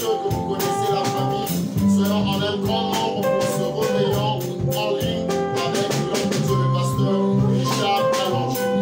sûr que vous connaissez la famille. Soyons en un grand nombre pour se réveillant en ligne avec l'homme de Dieu, le pasteur Richard Kalanji.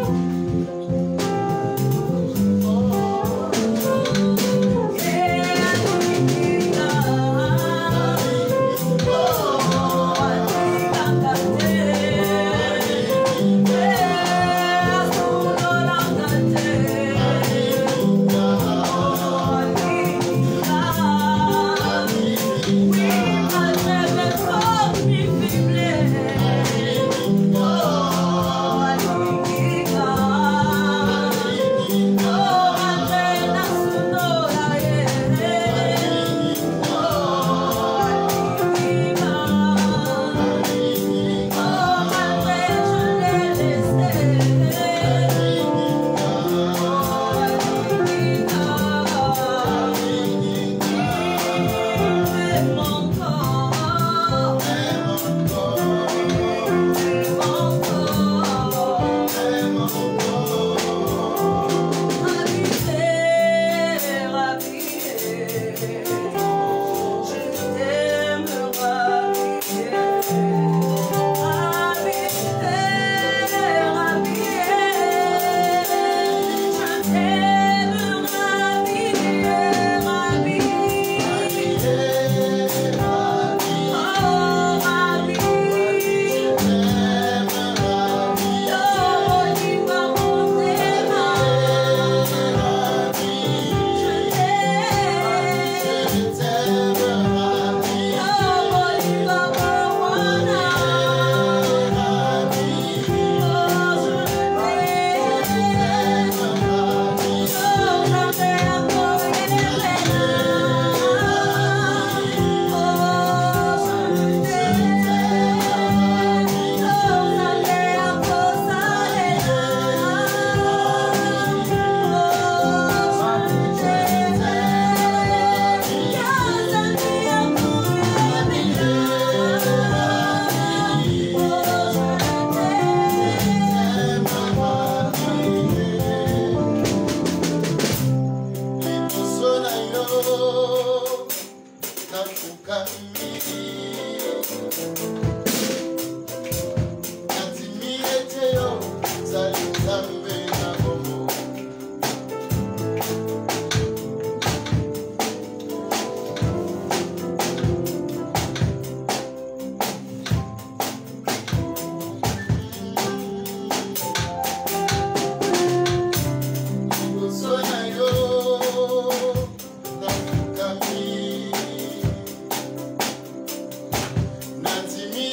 Natimi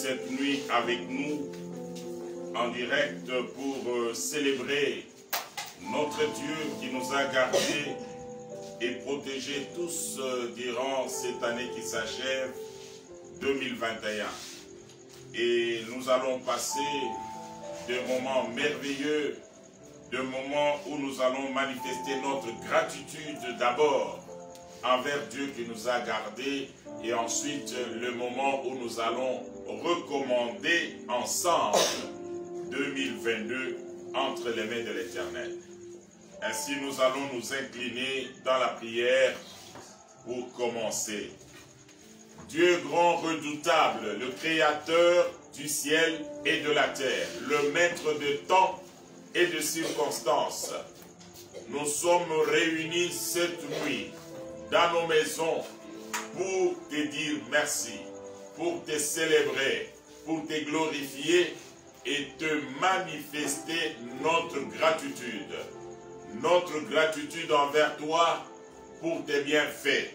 cette nuit avec nous en direct pour célébrer notre Dieu qui nous a gardés et protégés tous durant cette année qui s'achève 2021. Et nous allons passer des moments merveilleux, des moments où nous allons manifester notre gratitude d'abord envers Dieu qui nous a gardés, et ensuite le moment où nous allons recommander ensemble 2022 entre les mains de l'Éternel. Ainsi nous allons nous incliner dans la prière pour commencer. Dieu grand redoutable, le créateur du ciel et de la terre, le maître de temps et de circonstances, nous sommes réunis cette nuit dans nos maisons pour te dire merci, pour te célébrer, pour te glorifier et te manifester notre gratitude. Notre gratitude envers toi pour tes bienfaits,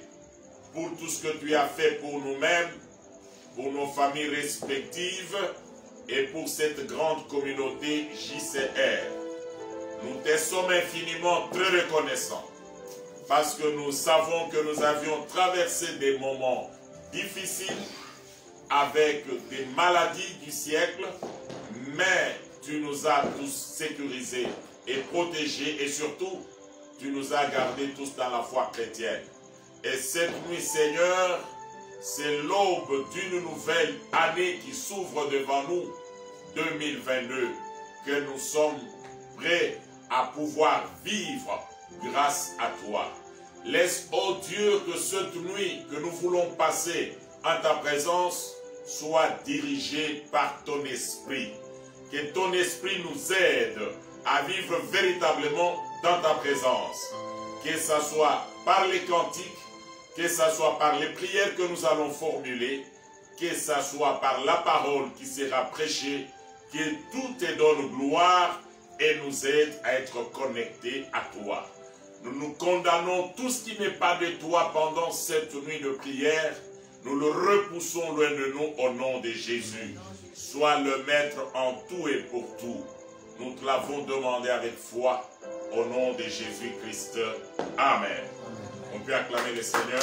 pour tout ce que tu as fait pour nous-mêmes, pour nos familles respectives et pour cette grande communauté JCR. Nous te sommes infiniment très reconnaissants parce que nous savons que nous avions traversé des moments difficiles avec des maladies du siècle, mais tu nous as tous sécurisés et protégés, et surtout, tu nous as gardés tous dans la foi chrétienne. Et cette nuit, Seigneur, c'est l'aube d'une nouvelle année qui s'ouvre devant nous, 2022, que nous sommes prêts à pouvoir vivre grâce à toi. Laisse, ô Dieu, que cette nuit que nous voulons passer en ta présence soit dirigée par ton esprit. Que ton esprit nous aide à vivre véritablement dans ta présence. Que ce soit par les cantiques, que ce soit par les prières que nous allons formuler, que ce soit par la parole qui sera prêchée, que tout te donne gloire et nous aide à être connectés à toi. Nous nous condamnons tout ce qui n'est pas de toi pendant cette nuit de prière. Nous le repoussons loin de nous au nom de Jésus. Sois le maître en tout et pour tout. Nous te l'avons demandé avec foi au nom de Jésus-Christ. Amen. On peut acclamer le Seigneur.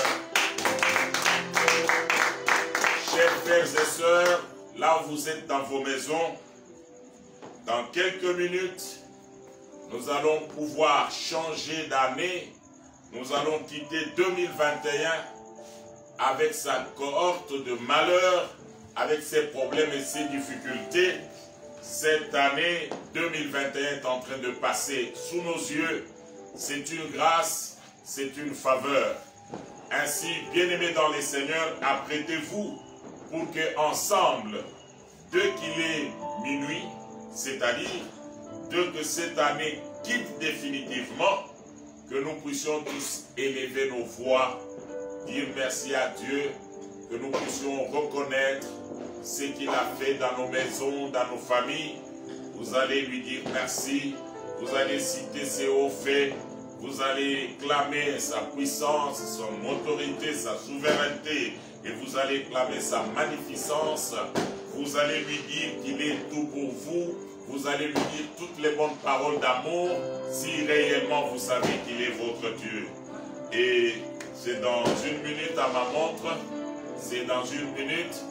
Chers frères et sœurs, là où vous êtes dans vos maisons, dans quelques minutes, nous allons pouvoir changer d'année. Nous allons quitter 2021 avec sa cohorte de malheurs, avec ses problèmes et ses difficultés. Cette année 2021 est en train de passer sous nos yeux. C'est une grâce, c'est une faveur. Ainsi, bien-aimés dans les Seigneurs, apprêtez-vous pour que ensemble, dès qu'il est minuit, c'est-à-dire dès que cette année quitte définitivement, que nous puissions tous élever nos voix, dire merci à Dieu, que nous puissions reconnaître ce qu'il a fait dans nos maisons, dans nos familles. Vous allez lui dire merci, vous allez citer ses hauts faits, vous allez clamer sa puissance, son autorité, sa souveraineté, et vous allez clamer sa magnificence. Vous allez lui dire qu'il est tout pour vous, vous allez lui dire toutes les bonnes paroles d'amour, si réellement vous savez qu'il est votre Dieu. Et c'est dans une minute à ma montre, c'est dans une minute.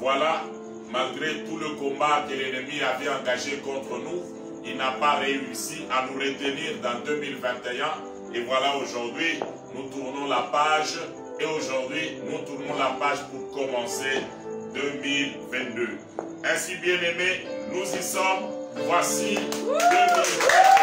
Voilà, malgré tout le combat que l'ennemi avait engagé contre nous, il n'a pas réussi à nous retenir dans 2021. Et voilà, aujourd'hui, nous tournons la page. Et aujourd'hui, nous tournons la page pour commencer 2022. Ainsi, bien-aimés, nous y sommes. Voici 2022.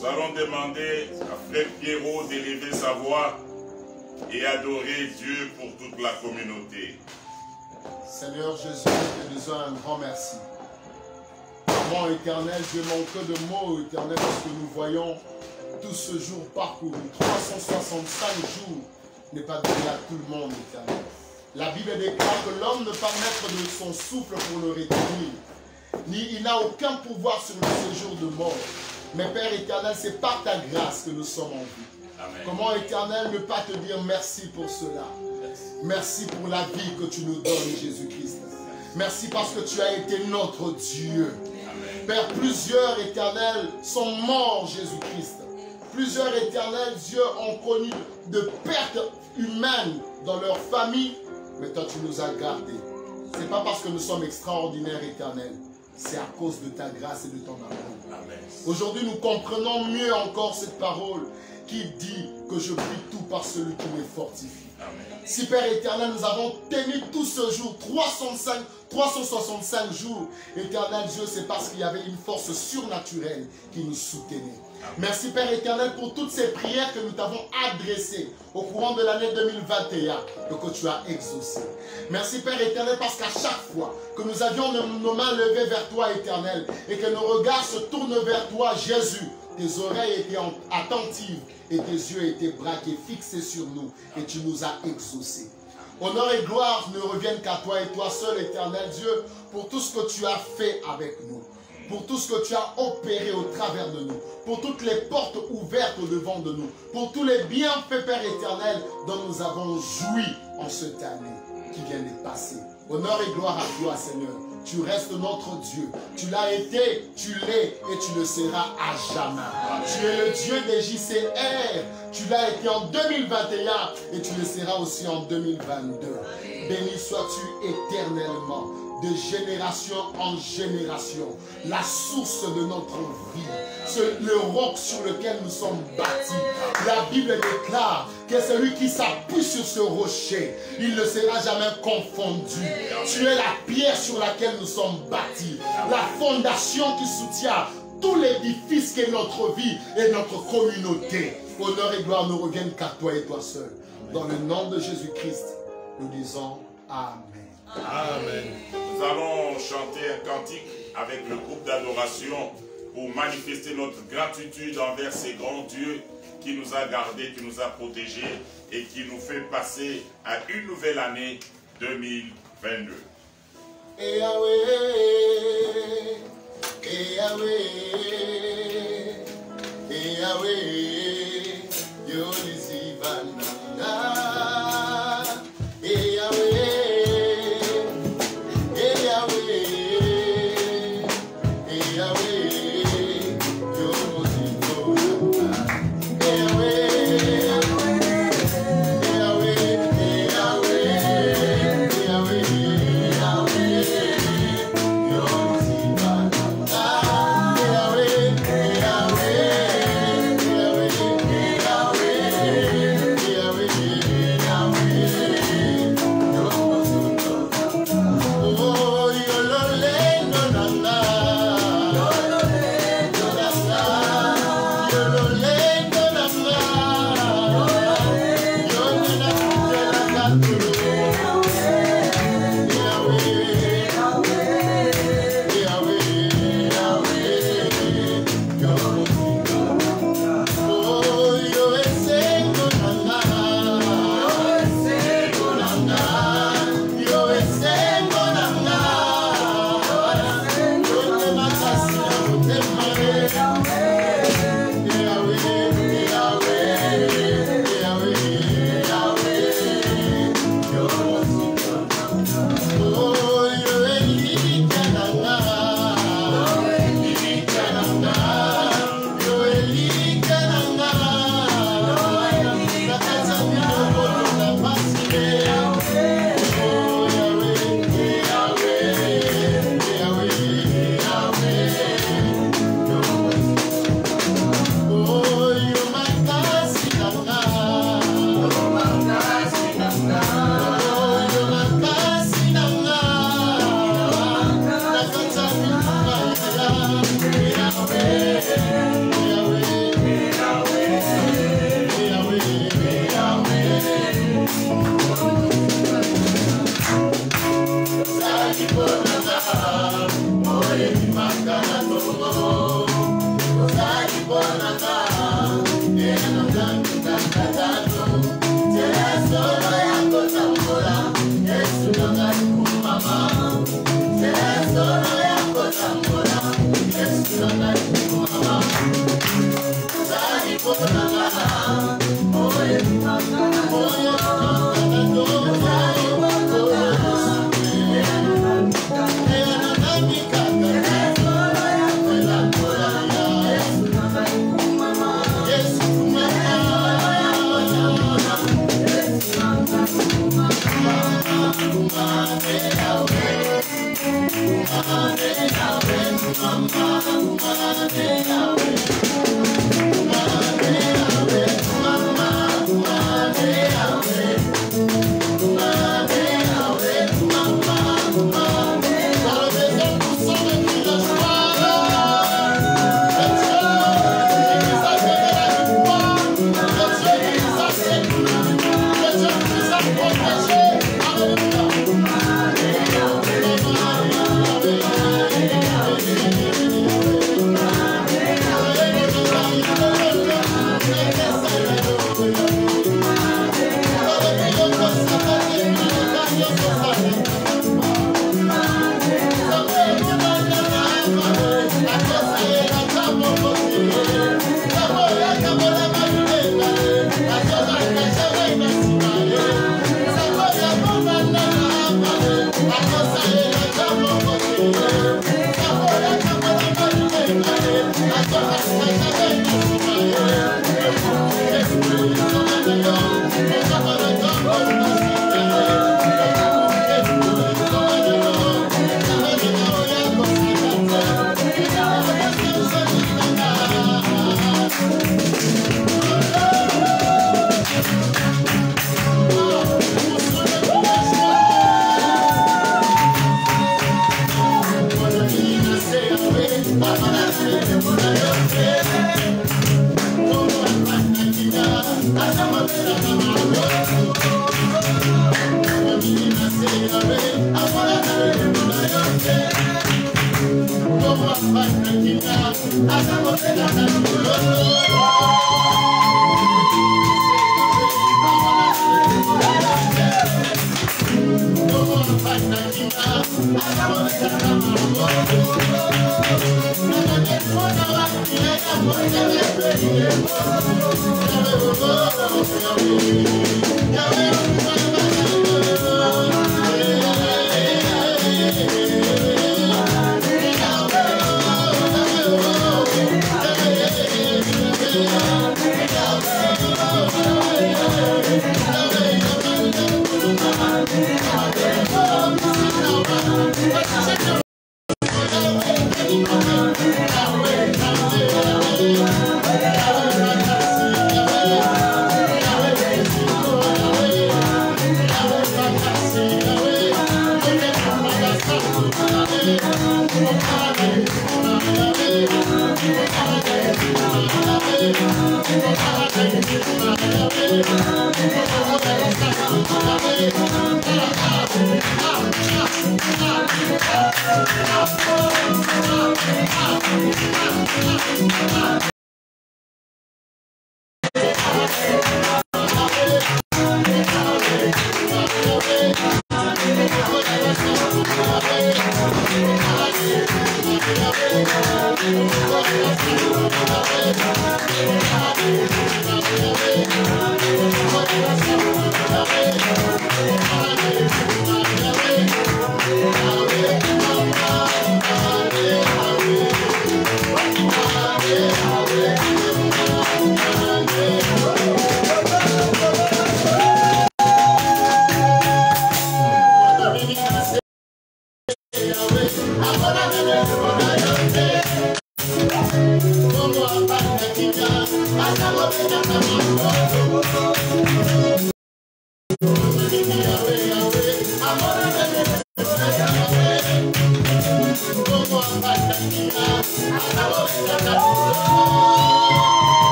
Nous allons demander à Frère Pierrot d'élever sa voix et adorer Dieu pour toute la communauté. Seigneur Jésus, nous te disons un grand merci. Grand éternel, Dieu manque de mots, éternel, parce que nous voyons tout ce jour parcouru. 365 jours n'est pas donné à tout le monde, éternel. La Bible déclare que l'homme ne peut pas mettre de son souffle pour le retenir. Ni il n'a aucun pouvoir sur le séjour de mort. Mais Père éternel, c'est par ta grâce que nous sommes en vie. Amen. Comment éternel ne pas te dire merci pour cela? Merci pour la vie que tu nous donnes, Jésus-Christ. Merci parce que tu as été notre Dieu. Amen. Père, plusieurs éternels sont morts, Jésus-Christ. Plusieurs éternels, Dieu, ont connu de pertes humaines dans leur famille. Mais toi, tu nous as gardés. Ce n'est pas parce que nous sommes extraordinaires, éternels. C'est à cause de ta grâce et de ton amour. Aujourd'hui, nous comprenons mieux encore cette parole qui dit que je prie tout par celui qui me fortifie. Amen. Si Père éternel, nous avons tenu tout ce jour, 365 jours, éternel Dieu, c'est parce qu'il y avait une force surnaturelle qui nous soutenait. Amen. Merci Père éternel pour toutes ces prières que nous t'avons adressées au courant de l'année 2021 et que tu as exaucées. Merci Père éternel parce qu'à chaque fois que nous avions nos mains levées vers toi éternel et que nos regards se tournent vers toi Jésus, tes oreilles étaient attentives et tes yeux étaient braqués, fixés sur nous et tu nous as exaucés. Honneur et gloire ne reviennent qu'à toi et toi seul éternel Dieu pour tout ce que tu as fait avec nous. Pour tout ce que tu as opéré au travers de nous, pour toutes les portes ouvertes au devant de nous, pour tous les bienfaits, Père éternel, dont nous avons joui en cette année qui vient de passer. Honneur et gloire à toi, Seigneur. Tu restes notre Dieu. Tu l'as été, tu l'es et tu le seras à jamais. Tu es le Dieu des JCR. Tu l'as été en 2021 et tu le seras aussi en 2022. Béni sois-tu éternellement, de génération en génération, la source de notre vie, le roc sur lequel nous sommes bâtis. La Bible déclare que celui qui s'appuie sur ce rocher, il ne sera jamais confondu. Tu es la pierre sur laquelle nous sommes bâtis, la fondation qui soutient tout l'édifice qui est notre vie et notre communauté. Honneur et gloire ne reviennent qu'à toi et toi seul. Dans le nom de Jésus-Christ, nous disons Amen. Amen. Nous allons chanter un cantique avec le groupe d'adoration pour manifester notre gratitude envers ces grands dieux qui nous a gardés, qui nous a protégés et qui nous fait passer à une nouvelle année 2022. Et Yahweh, et Yahweh, et Yahweh, Yolizivana, et Yahweh. Yahweh,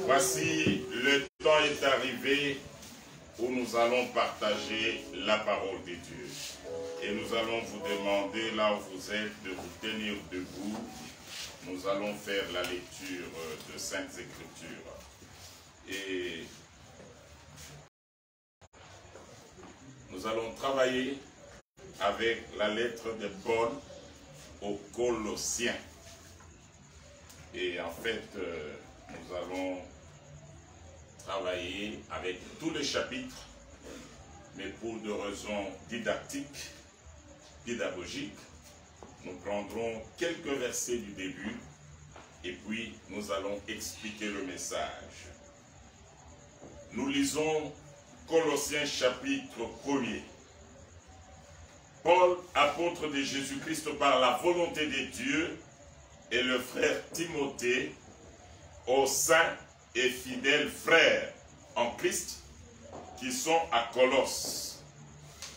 Voici, le temps est arrivé où nous allons partager la parole de Dieu. Et nous allons vous demander, là où vous êtes, de vous tenir debout. Nous allons faire la lecture de Saintes Écritures. Et nous allons travailler avec la lettre de Paul aux Colossiens. Et en fait, nous allons travailler avec tous les chapitres, mais pour des raisons didactiques, pédagogiques, nous prendrons quelques versets du début et puis nous allons expliquer le message. Nous lisons Colossiens chapitre 1er. Paul, apôtre de Jésus-Christ par la volonté de Dieu, et le frère Timothée, aux saints et fidèles frères en Christ qui sont à Colosse.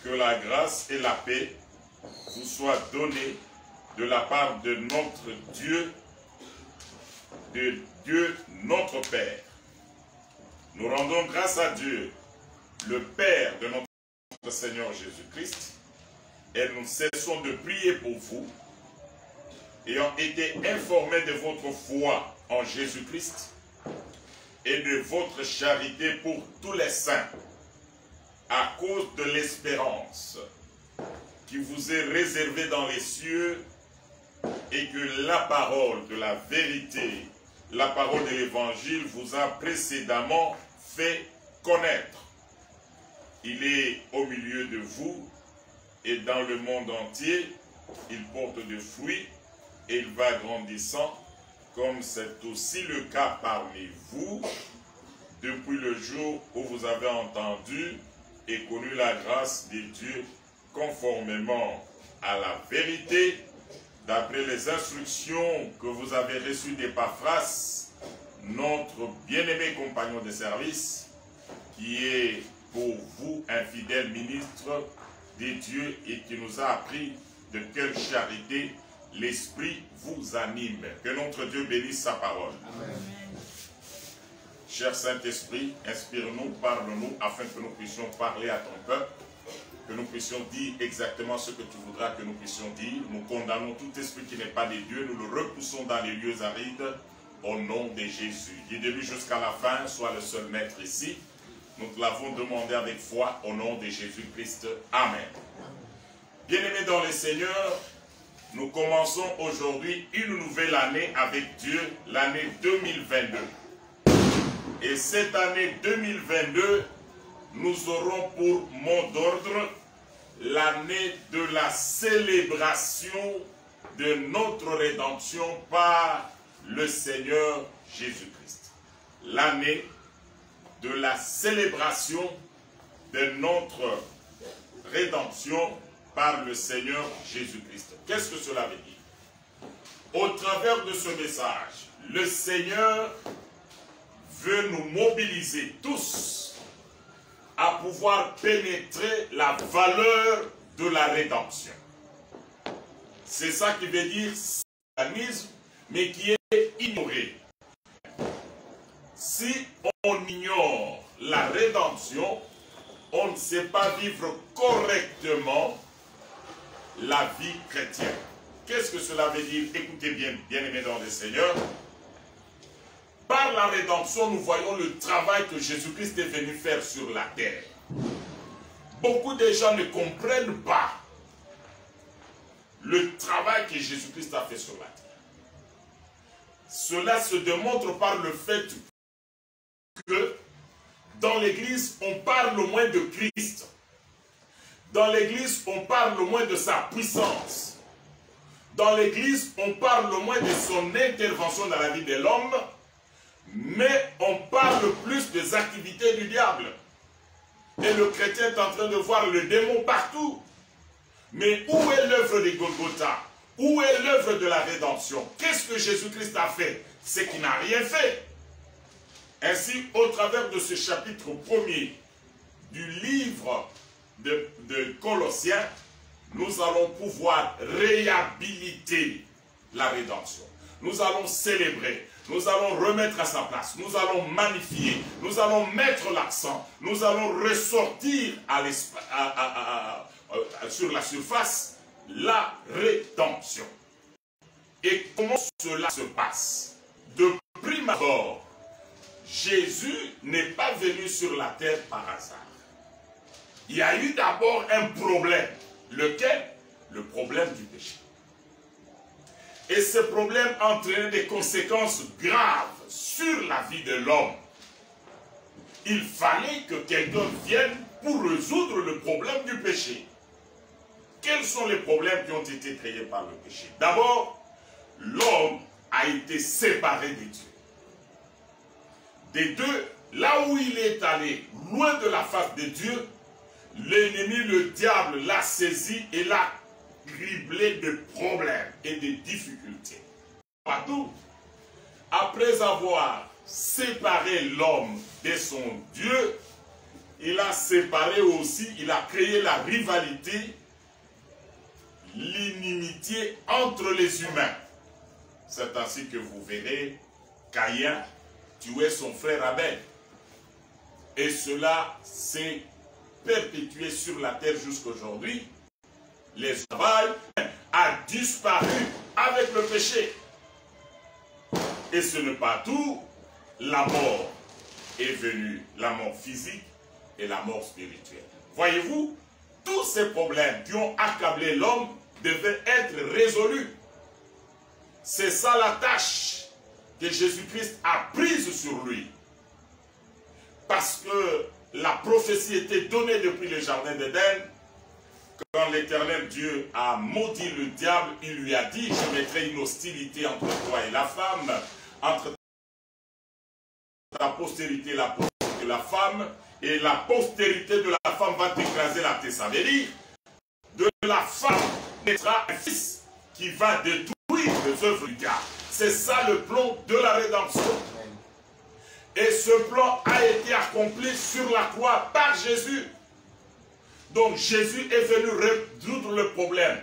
Que la grâce et la paix vous soient données de la part de notre Dieu, notre Père. Nous rendons grâce à Dieu, le Père de notre Seigneur Jésus-Christ, et nous cessons de prier pour vous, ayant été informés de votre foi en Jésus-Christ et de votre charité pour tous les saints, à cause de l'espérance qui vous est réservée dans les cieux, et que la parole de la vérité, la parole de l'évangile vous a précédemment fait connaître. Il est au milieu de vous et dans le monde entier, il porte des fruits et il va grandissant, comme c'est aussi le cas parmi vous, depuis le jour où vous avez entendu et connu la grâce de Dieu conformément à la vérité, d'après les instructions que vous avez reçues d'Épaphras, notre bien-aimé compagnon de service, qui est pour vous un fidèle ministre de Dieu et qui nous a appris de quelle charité l'Esprit vous anime. Que notre Dieu bénisse sa parole. Amen. Cher Saint-Esprit, inspire-nous, parle-nous, afin que nous puissions parler à ton peuple, que nous puissions dire exactement ce que tu voudras que nous puissions dire. Nous condamnons tout esprit qui n'est pas de Dieu, nous le repoussons dans les lieux arides au nom de Jésus. Du début jusqu'à la fin, sois le seul maître ici. Nous te l'avons demandé avec foi au nom de Jésus-Christ. Amen. Bien-aimés dans le Seigneur, nous commençons aujourd'hui une nouvelle année avec Dieu, l'année 2022. Et cette année 2022, nous aurons pour mot d'ordre l'année de la célébration de notre rédemption par le Seigneur Jésus-Christ. L'année de la célébration de notre rédemption par le Seigneur Jésus-Christ. Qu'est-ce que cela veut dire? Au travers de ce message, le Seigneur veut nous mobiliser tous à pouvoir pénétrer la valeur de la rédemption. C'est ça qui veut dire satanisme, mais qui est ignoré. Si on ignore la rédemption, on ne sait pas vivre correctement la vie chrétienne. Qu'est-ce que cela veut dire? Écoutez bien, bien-aimés dans le Seigneur. Par la rédemption, nous voyons le travail que Jésus-Christ est venu faire sur la terre. Beaucoup de gens ne comprennent pas le travail que Jésus-Christ a fait sur la terre. Cela se démontre par le fait que dans l'Église, on parle moins de Christ. Dans l'Église, on parle moins de sa puissance. Dans l'Église, on parle moins de son intervention dans la vie de l'homme, mais on parle plus des activités du diable. Et le chrétien est en train de voir le démon partout. Mais où est l'œuvre de Golgotha? Où est l'œuvre de la rédemption? Qu'est-ce que Jésus-Christ a fait? C'est qu'il n'a rien fait. Ainsi, au travers de ce chapitre 1er du livre de Colossiens, nous allons pouvoir réhabiliter la rédemption. Nous allons célébrer, nous allons remettre à sa place, nous allons magnifier, nous allons mettre l'accent, nous allons ressortir sur la surface la rédemption. Et comment cela se passe? De prime abord, Jésus n'est pas venu sur la terre par hasard. Il y a eu d'abord un problème. Lequel? Le problème du péché. Et ce problème entraînait des conséquences graves sur la vie de l'homme. Il fallait que quelqu'un vienne pour résoudre le problème du péché. Quels sont les problèmes qui ont été créés par le péché? D'abord, l'homme a été séparé de Dieu. Des deux, là où il est allé, loin de la face de Dieu, l'ennemi, le diable, l'a saisi et l'a criblé de problèmes et de difficultés. Partout, après avoir séparé l'homme de son Dieu, il a séparé aussi, il a créé la rivalité, l'inimitié entre les humains. C'est ainsi que vous verrez Caïn tuer son frère Abel. Et cela s'est perpétué sur la terre jusqu'aujourd'hui. L'esclavage a disparu avec le péché. Et ce n'est pas tout. La mort est venue, la mort physique et la mort spirituelle. Voyez-vous, tous ces problèmes qui ont accablé l'homme devaient être résolus. C'est ça la tâche que Jésus-Christ a prise sur lui. Parce que la prophétie était donnée depuis le jardin d'Éden. Quand l'Éternel Dieu a maudit le diable, il lui a dit: je mettrai une hostilité entre toi et la femme, entre ta postérité et la postérité de la femme, et la postérité de la femme va t'écraser la tête. Ça veut dire, de la femme naîtra un fils qui va détruire les œuvres du diable. C'est ça le plan de la rédemption. Et ce plan a été accompli sur la croix par Jésus. Donc Jésus est venu résoudre le problème.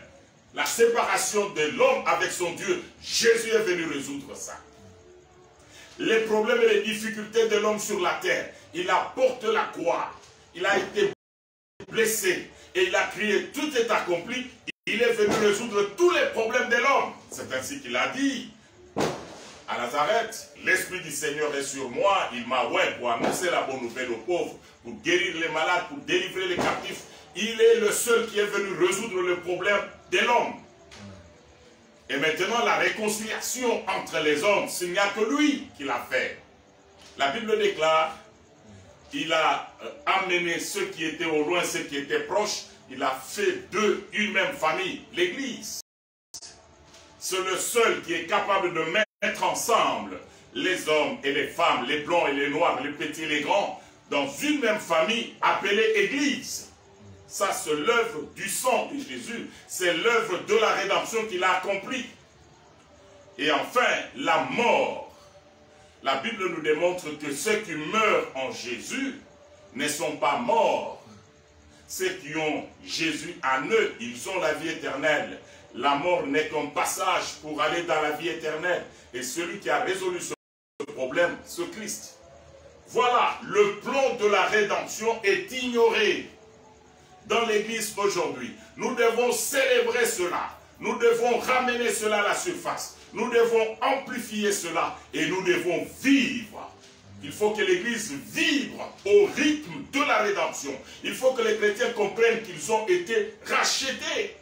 La séparation de l'homme avec son Dieu, Jésus est venu résoudre ça. Les problèmes et les difficultés de l'homme sur la terre, il a porté la croix. Il a été blessé. et il a crié, tout est accompli. Il est venu résoudre tous les problèmes de l'homme. C'est ainsi qu'il a dit à Nazareth, l'Esprit du Seigneur est sur moi, il m'a oint pour annoncer la bonne nouvelle aux pauvres, pour guérir les malades, pour délivrer les captifs. Il est le seul qui est venu résoudre le problème de l'homme. Et maintenant, la réconciliation entre les hommes, il n'y a que lui qui l'a fait. La Bible déclare, il a amené ceux qui étaient au loin, ceux qui étaient proches, il a fait d'eux une même famille, l'Église. C'est le seul qui est capable de mettre ensemble les hommes et les femmes, les blancs et les noirs, les petits et les grands, dans une même famille appelée Église. Ça, c'est l'œuvre du sang de Jésus. C'est l'œuvre de la rédemption qu'il a accomplie. Et enfin, la mort. La Bible nous démontre que ceux qui meurent en Jésus ne sont pas morts. Ceux qui ont Jésus en eux, ils ont la vie éternelle. La mort n'est qu'un passage pour aller dans la vie éternelle. Et celui qui a résolu ce problème, c'est Christ. Voilà, le plan de la rédemption est ignoré dans l'Église aujourd'hui. Nous devons célébrer cela. Nous devons ramener cela à la surface. Nous devons amplifier cela et nous devons vivre. Il faut que l'Église vibre au rythme de la rédemption. Il faut que les chrétiens comprennent qu'ils ont été rachetés.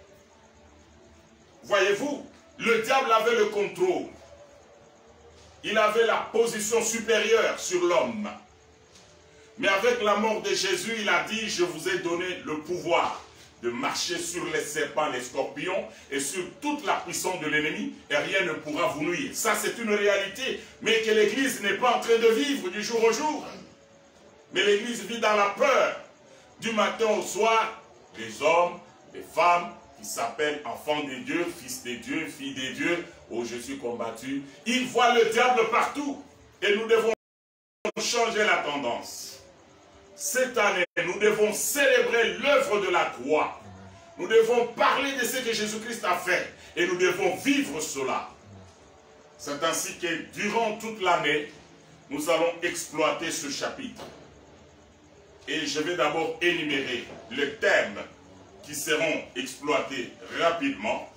Voyez-vous, le diable avait le contrôle. Il avait la position supérieure sur l'homme. Mais avec la mort de Jésus, il a dit, je vous ai donné le pouvoir de marcher sur les serpents, les scorpions et sur toute la puissance de l'ennemi et rien ne pourra vous nuire. Ça, c'est une réalité, mais que l'Église n'est pas en train de vivre du jour au jour. Mais l'Église vit dans la peur. Du matin au soir, les hommes, les femmes qui s'appellent enfants de Dieu, fils de Dieu, filles de Dieu, oh je suis combattu, ils voient le diable partout et nous devons changer la tendance. Cette année, nous devons célébrer l'œuvre de la croix. Nous devons parler de ce que Jésus-Christ a fait. Et nous devons vivre cela. C'est ainsi que durant toute l'année, nous allons exploiter ce chapitre. Et je vais d'abord énumérer les thèmes qui seront exploités rapidement.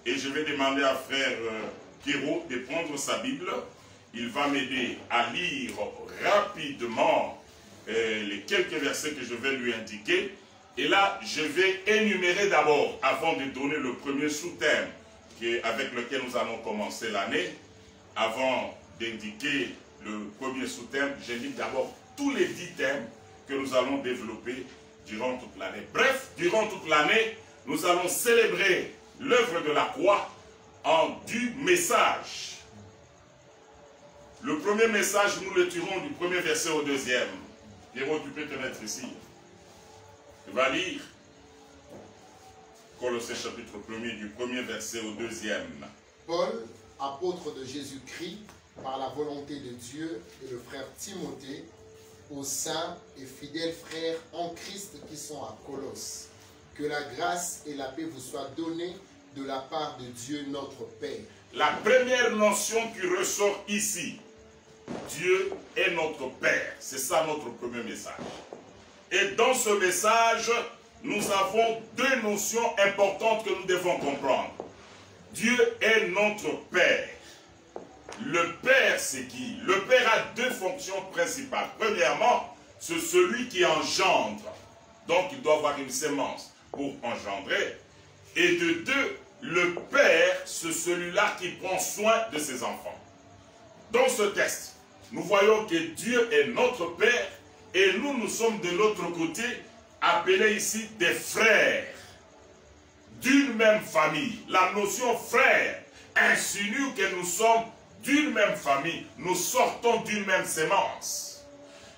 Et je vais demander à frère Kiro de prendre sa Bible. Il va m'aider à lire rapidement les quelques versets que je vais lui indiquer. Et là, je vais énumérer d'abord, avant de donner le premier sous-thème avec lequel nous allons commencer l'année, avant d'indiquer le premier sous-thème, j'indique d'abord tous les 10 thèmes que nous allons développer durant toute l'année. Bref, durant toute l'année, nous allons célébrer l'œuvre de la croix en du message. Le premier message, nous le tirons du premier verset au deuxième. Héros, tu peux te mettre ici. Tu vas lire Colossiens chapitre 1er, du premier verset au deuxième. Paul, apôtre de Jésus-Christ, par la volonté de Dieu, et le frère Timothée, aux saints et fidèles frères en Christ qui sont à Colosse. Que la grâce et la paix vous soient données de la part de Dieu notre Père. La première notion qui ressort ici, Dieu est notre Père. C'est ça notre premier message. Et dans ce message, nous avons deux notions importantes que nous devons comprendre. Dieu est notre Père. Le Père, c'est qui? Le Père a deux fonctions principales. Premièrement, c'est celui qui engendre. Donc, il doit avoir une sémence pour engendrer. Et de deux, le Père, c'est celui-là qui prend soin de ses enfants. Dans ce texte, nous voyons que Dieu est notre Père et nous, nous sommes de l'autre côté, appelés ici des frères d'une même famille. La notion frère insinue que nous sommes d'une même famille, nous sortons d'une même sémence.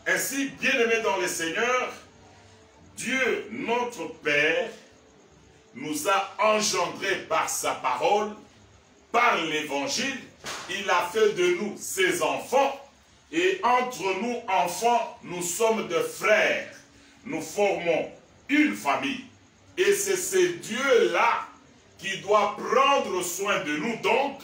Ainsi, bien-aimés dans le Seigneur, Dieu, notre Père, nous a engendrés par sa parole, par l'évangile. Il a fait de nous ses enfants. Et entre nous, enfants, nous sommes des frères. Nous formons une famille. Et c'est ce Dieu-là qui doit prendre soin de nous. Donc,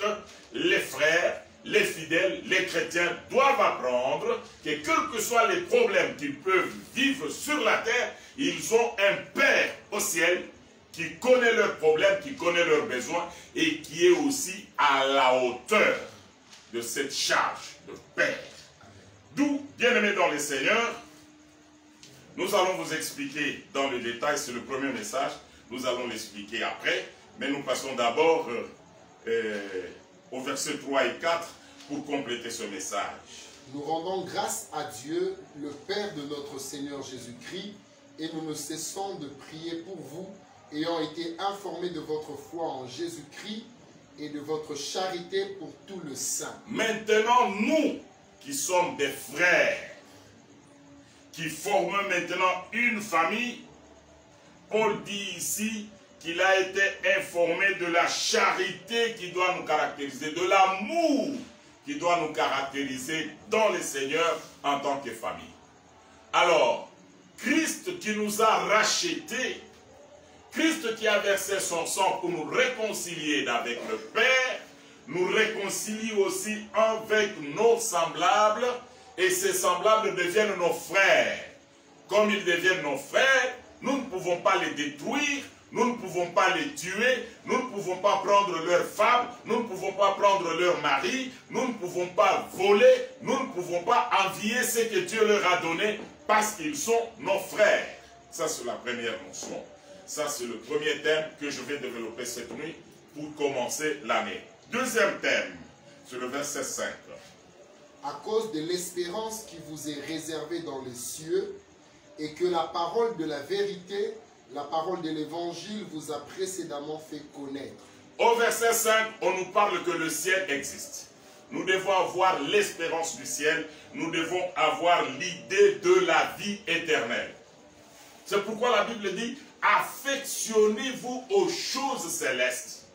les frères, les fidèles, les chrétiens doivent apprendre que quels que soient les problèmes qu'ils peuvent vivre sur la terre, ils ont un Père au ciel, qui connaît leurs problèmes, qui connaît leurs besoins et qui est aussi à la hauteur de cette charge de Père. D'où, bien-aimés dans le Seigneur, nous allons vous expliquer dans le détail, c'est le premier message, nous allons l'expliquer après, mais nous passons d'abord au verset 3 et 4 pour compléter ce message. Nous rendons grâce à Dieu, le Père de notre Seigneur Jésus-Christ, et nous ne cessons de prier pour vous, ayant été informés de votre foi en Jésus-Christ et de votre charité pour tout le saint. Maintenant, nous qui sommes des frères, qui formons maintenant une famille, Paul dit ici qu'il a été informé de la charité qui doit nous caractériser, de l'amour qui doit nous caractériser dans le Seigneur en tant que famille. Alors, Christ qui nous a rachetés, Christ qui a versé son sang pour nous réconcilier avec le Père, nous réconcilie aussi avec nos semblables, et ces semblables deviennent nos frères. Comme ils deviennent nos frères, nous ne pouvons pas les détruire, nous ne pouvons pas les tuer, nous ne pouvons pas prendre leurs femmes, nous ne pouvons pas prendre leurs maris, nous ne pouvons pas voler, nous ne pouvons pas envier ce que Dieu leur a donné parce qu'ils sont nos frères. Ça, c'est la première notion. Ça, c'est le premier thème que je vais développer cette nuit pour commencer l'année. Deuxième thème, c'est le verset 5. À cause de l'espérance qui vous est réservée dans les cieux, et que la parole de la vérité, la parole de l'évangile vous a précédemment fait connaître. Au verset 5, on nous parle que le ciel existe. Nous devons avoir l'espérance du ciel, nous devons avoir l'idée de la vie éternelle. C'est pourquoi la Bible dit, affectionnez-vous aux choses célestes.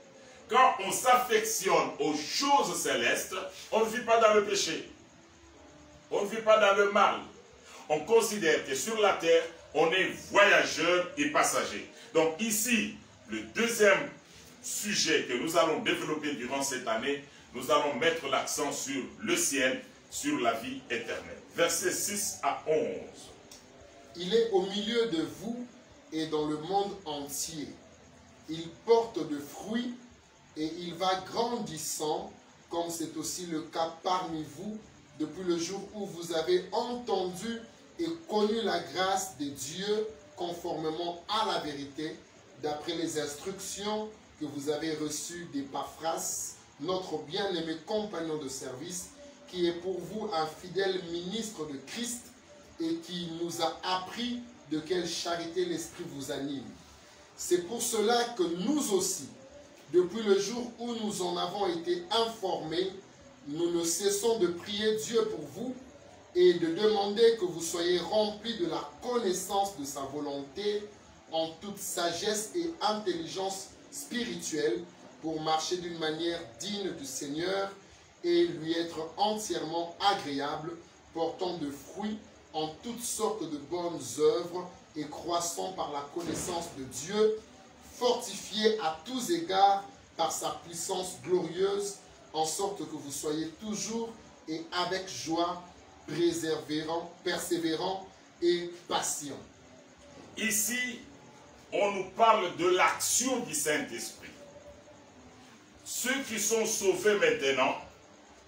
Quand on s'affectionne aux choses célestes, on ne vit pas dans le péché. On ne vit pas dans le mal. On considère que sur la terre, on est voyageur et passager. Donc ici, le deuxième sujet que nous allons développer durant cette année, nous allons mettre l'accent sur le ciel, sur la vie éternelle. Versets 6 à 11. Il est au milieu de vous et dans le monde entier. Il porte de fruits et il va grandissant, comme c'est aussi le cas parmi vous, depuis le jour où vous avez entendu et connu la grâce de Dieu conformément à la vérité, d'après les instructions que vous avez reçues d'Épaphras, notre bien-aimé compagnon de service, qui est pour vous un fidèle ministre de Christ et qui nous a appris de quelle charité l'Esprit vous anime. C'est pour cela que nous aussi, depuis le jour où nous en avons été informés, nous ne cessons de prier Dieu pour vous et de demander que vous soyez remplis de la connaissance de sa volonté en toute sagesse et intelligence spirituelle pour marcher d'une manière digne du Seigneur et lui être entièrement agréable, portant de fruits en toutes sortes de bonnes œuvres et croissant par la connaissance de Dieu, fortifié à tous égards par sa puissance glorieuse, en sorte que vous soyez toujours et avec joie, persévérant et patient. Ici, on nous parle de l'action du Saint-Esprit. Ceux qui sont sauvés maintenant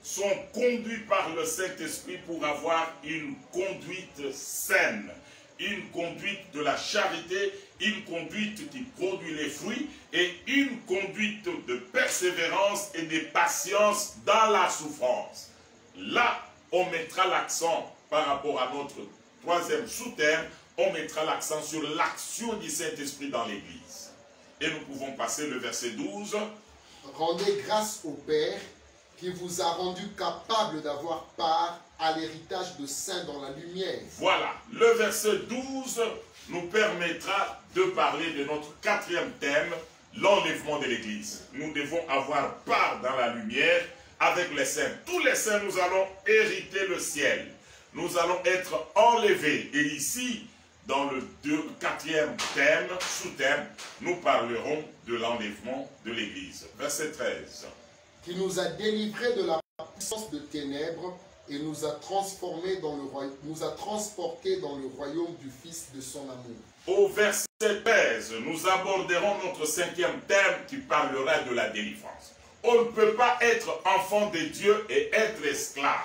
sont conduits par le Saint-Esprit pour avoir une conduite saine, une conduite de la charité, une conduite qui produit les fruits et une conduite de persévérance et de patience dans la souffrance. Là, on mettra l'accent par rapport à notre troisième sous-thème, on mettra l'accent sur l'action du Saint-Esprit dans l'Église. Et nous pouvons passer le verset 12. Rendez grâce au Père qui vous a rendu capable d'avoir part à l'héritage de saints dans la lumière. Voilà, le verset 12 nous permettra de parler de notre quatrième thème, l'enlèvement de l'Église. Nous devons avoir part dans la lumière avec les saints. Tous les saints, nous allons hériter le ciel. Nous allons être enlevés. Et ici, dans le quatrième thème, sous-thème, nous parlerons de l'enlèvement de l'Église. Verset 13. Qui nous a délivrés de la puissance de ténèbres et nous a transportés dans le royaume du Fils de son amour. Au verset cette thèse, nous aborderons notre 5e thème qui parlera de la délivrance. On ne peut pas être enfant de Dieu et être esclave,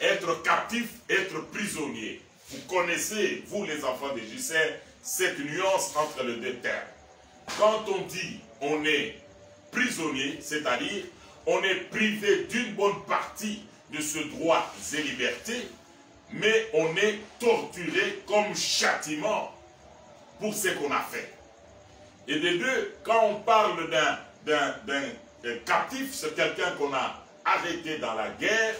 être captif, être prisonnier. Vous connaissez, vous les enfants de Dieu, cette nuance entre les deux termes. Quand on dit on est prisonnier, c'est-à-dire on est privé d'une bonne partie de ce droit et liberté, mais on est torturé comme châtiment pour ce qu'on a fait. Et de deux, quand on parle d'un captif, c'est quelqu'un qu'on a arrêté dans la guerre,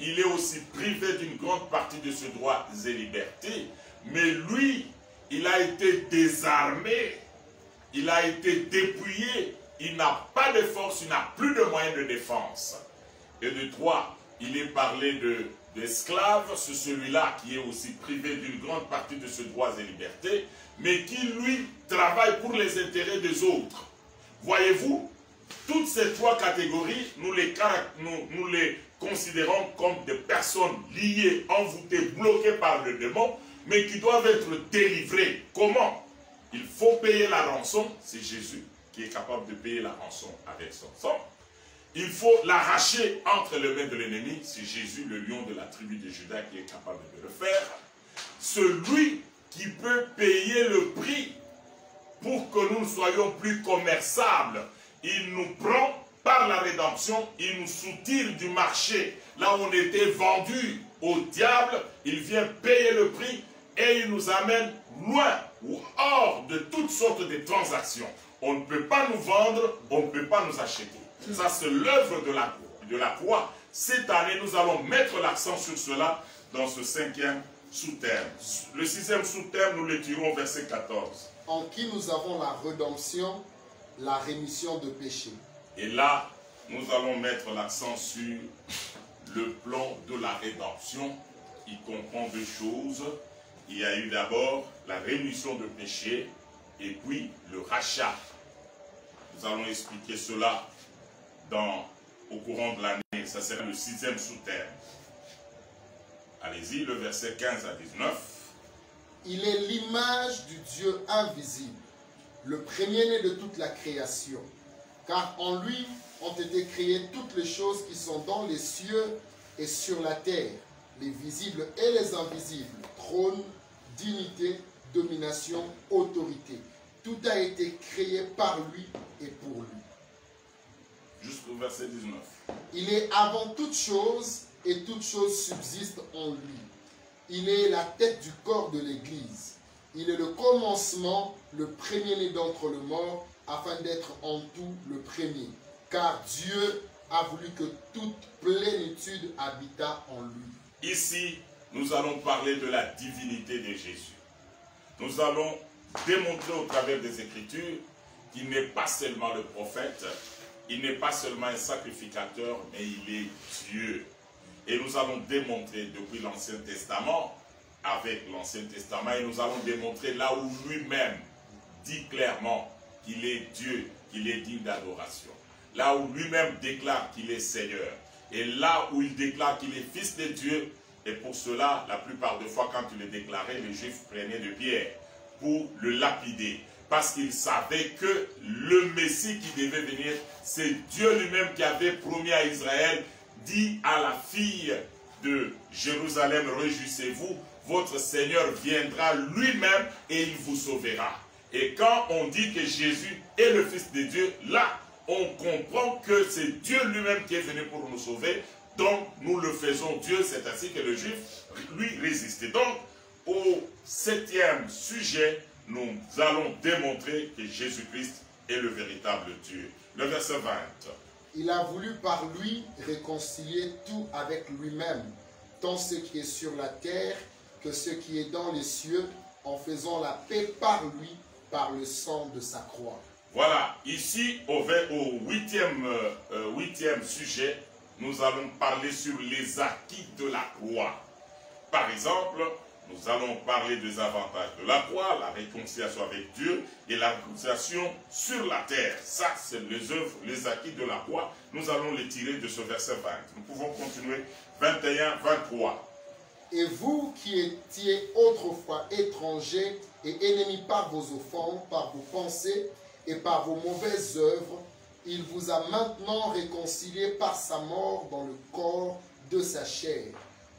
il est aussi privé d'une grande partie de ses droits et libertés, mais lui, il a été désarmé, il a été dépouillé, il n'a pas de force, il n'a plus de moyens de défense. Et de trois, il est parlé d'esclave, c'est celui-là qui est aussi privé d'une grande partie de ses droits et libertés, mais qui, lui, travaille pour les intérêts des autres. Voyez-vous, toutes ces trois catégories, nous les considérons comme des personnes liées, envoûtées, bloquées par le démon, mais qui doivent être délivrées. Comment? Il faut payer la rançon, c'est Jésus qui est capable de payer la rançon avec son sang. Il faut l'arracher entre les mains de l'ennemi, c'est Jésus, le lion de la tribu de Juda, qui est capable de le faire. Celui qui peut payer le prix pour que nous soyons plus commerçables, il nous prend par la rédemption, il nous soutire du marché. Là où on était vendu au diable, il vient payer le prix et il nous amène loin ou hors de toutes sortes de transactions. On ne peut pas nous vendre, on ne peut pas nous acheter. Ça, c'est l'œuvre de la croix. Cette année, nous allons mettre l'accent sur cela dans ce 5e sous-thème. Le 6e sous-thème, nous le tirons au verset 14. En qui nous avons la rédemption, la rémission de péché. Et là, nous allons mettre l'accent sur le plan de la rédemption. Il comprend deux choses. Il y a eu d'abord la rémission de péché et puis le rachat. Nous allons expliquer cela au courant de l'année. Ça sera le 6e sous-thème. Allez-y, le verset 15 à 19. Il est l'image du Dieu invisible, le premier-né de toute la création. Car en lui ont été créées toutes les choses qui sont dans les cieux et sur la terre, les visibles et les invisibles, trône, dignité, domination, autorité. Tout a été créé par lui et pour lui. Jusqu'au verset 19. Il est avant toute chose et toute chose subsiste en lui. Il est la tête du corps de l'Église. Il est le commencement, le premier-né d'entre les morts, afin d'être en tout le premier. Car Dieu a voulu que toute plénitude habitât en lui. Ici, nous allons parler de la divinité de Jésus. Nous allons démontrer au travers des Écritures qu'il n'est pas seulement le prophète, il n'est pas seulement un sacrificateur, mais il est Dieu. Et nous allons démontrer depuis l'Ancien Testament, avec l'Ancien Testament, et nous allons démontrer là où lui-même dit clairement qu'il est Dieu, qu'il est digne d'adoration. Là où lui-même déclare qu'il est Seigneur. Et là où il déclare qu'il est Fils de Dieu. Et pour cela, la plupart des fois, quand il le déclarait, les Juifs prenaient de pierre pour le lapider. Parce qu'ils savaient que le Messie qui devait venir, c'est Dieu lui-même qui avait promis à Israël, dit à la fille de Jérusalem, réjouissez-vous, votre Seigneur viendra lui-même et il vous sauvera. Et quand on dit que Jésus est le Fils de Dieu, là, on comprend que c'est Dieu lui-même qui est venu pour nous sauver. Donc, nous le faisons Dieu, c'est ainsi que le Juif lui résistait. Donc, au 7e sujet, nous allons démontrer que Jésus-Christ est le véritable Dieu. Le verset 20. Il a voulu par lui réconcilier tout avec lui-même, tant ce qui est sur la terre que ce qui est dans les cieux, en faisant la paix par lui, par le sang de sa croix. Voilà, ici au 8e sujet, nous allons parler sur les acquis de la croix. Par exemple, nous allons parler des avantages de la croix, la réconciliation avec Dieu et la réconciliation sur la terre. Ça, c'est les œuvres, les acquis de la croix. Nous allons les tirer de ce verset 20. Nous pouvons continuer 21, 23. Et vous qui étiez autrefois étrangers et ennemis par vos offenses, par vos pensées et par vos mauvaises œuvres, il vous a maintenant réconciliés par sa mort dans le corps de sa chair,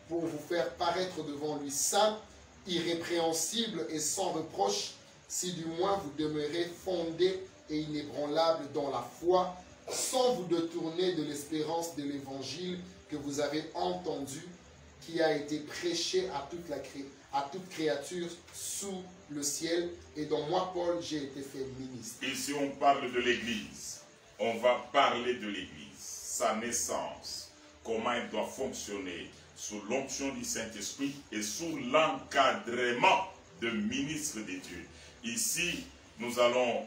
pour vous faire paraître devant lui saint, irrépréhensible et sans reproche, si du moins vous demeurez fondés et inébranlables dans la foi, sans vous détourner de l'espérance de l'évangile que vous avez entendu, qui a été prêché à toute créature sous le ciel, et dont moi, Paul, j'ai été fait ministre. Ici, on parle de l'Église. On va parler de l'Église, sa naissance, comment elle doit fonctionner sous l'onction du Saint-Esprit et sous l'encadrement de ministres de Dieu. Ici, nous allons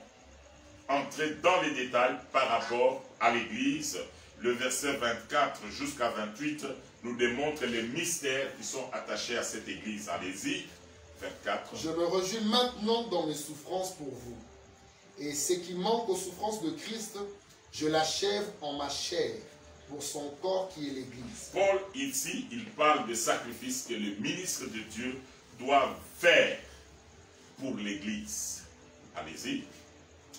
entrer dans les détails par rapport à l'Église. Le verset 24 jusqu'à 28 nous démontre les mystères qui sont attachés à cette Église. Allez-y, 24. Je me réjouis maintenant dans mes souffrances pour vous. Et ce qui manque aux souffrances de Christ, je l'achève en ma chair, pour son corps qui est l'Église. Paul, ici, il parle de sacrifices que le ministre de Dieu doit faire pour l'Église. Allez-y.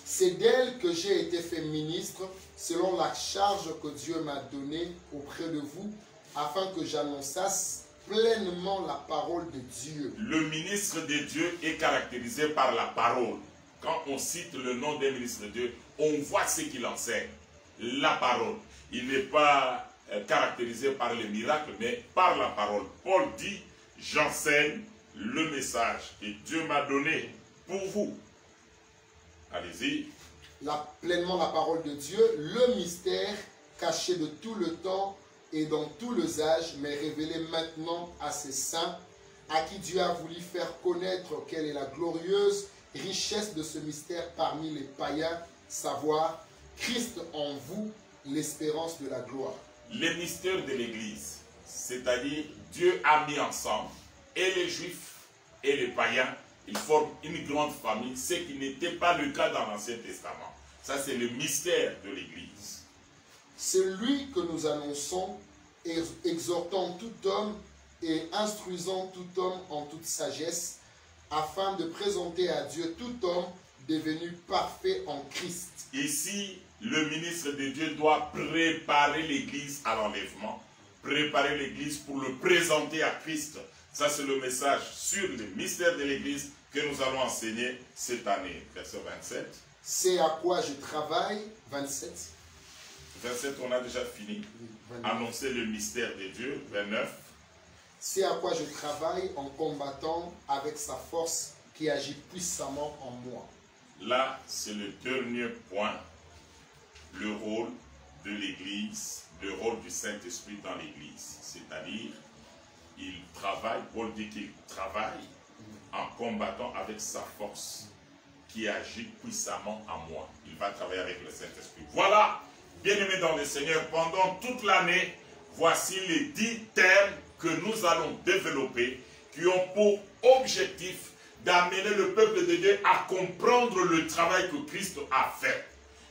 C'est d'elle que j'ai été fait ministre, selon la charge que Dieu m'a donnée auprès de vous, afin que j'annonçasse pleinement la parole de Dieu. Le ministre de Dieu est caractérisé par la parole. Quand on cite le nom d'un ministre de Dieu, on voit ce qu'il enseigne. La parole. Il n'est pas caractérisé par les miracles, mais par la parole. Paul dit, j'enseigne le message que Dieu m'a donné pour vous. Allez-y. Pleinement la parole de Dieu, le mystère caché de tout le temps et dans tous les âges, mais révélé maintenant à ses saints, à qui Dieu a voulu faire connaître quelle est la glorieuse richesse de ce mystère parmi les païens, savoir Christ en vous, l'espérance de la gloire. Les mystères de l'Église, c'est-à-dire Dieu a mis ensemble et les Juifs et les païens, ils forment une grande famille, ce qui n'était pas le cas dans l'Ancien Testament. Ça, c'est le mystère de l'Église. C'est lui que nous annonçons, exhortant tout homme et instruisant tout homme en toute sagesse, afin de présenter à Dieu tout homme devenu parfait en Christ. Ici, le ministre de Dieu doit préparer l'Église à l'enlèvement, préparer l'Église pour le présenter à Christ. Ça, c'est le message sur le mystère de l'Église que nous allons enseigner cette année. Verset 27. C'est à quoi je travaille. 27. 27, on a déjà fini. Oui, annoncer le mystère de Dieu. 29. C'est à quoi je travaille en combattant avec sa force qui agit puissamment en moi. Là, c'est le dernier point, le rôle de l'Église, le rôle du Saint-Esprit dans l'Église. C'est-à-dire, il travaille, Paul dit qu'il travaille en combattant avec sa force qui agit puissamment en moi. Il va travailler avec le Saint-Esprit. Voilà, bien-aimés dans le Seigneur, pendant toute l'année, voici les 10 thèmes que nous allons développer qui ont pour objectif d'amener le peuple de Dieu à comprendre le travail que Christ a fait.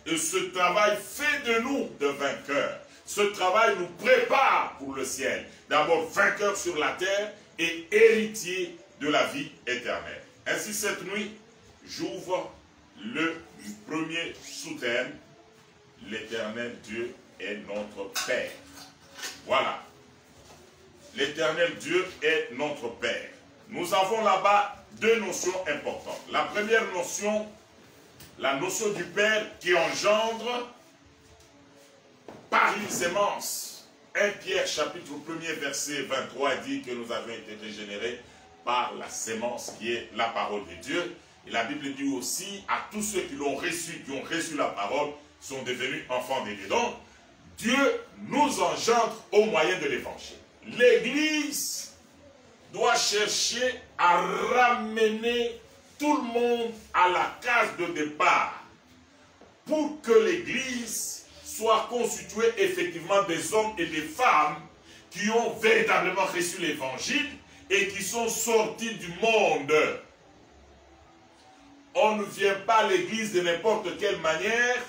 Et ce travail fait de nous de vainqueurs. Ce travail nous prépare pour le ciel. D'abord vainqueurs sur la terre et héritiers de la vie éternelle. Ainsi cette nuit, j'ouvre le premier sous-thème. L'Éternel Dieu est notre Père. Voilà. L'Éternel Dieu est notre Père. Nous avons là-bas deux notions importantes. La première notion, la notion du Père qui engendre par une sémence. 1 Pierre chapitre 1er verset 23 dit que nous avons été régénérés par la sémence qui est la parole de Dieu. Et la Bible dit aussi à tous ceux qui l'ont reçu, qui ont reçu la parole, sont devenus enfants de Dieu. Donc, Dieu nous engendre au moyen de l'évangile. L'Église doit chercher à ramener tout le monde à la case de départ pour que l'Église soit constituée effectivement des hommes et des femmes qui ont véritablement reçu l'Évangile et qui sont sortis du monde. On ne vient pas à l'Église de n'importe quelle manière,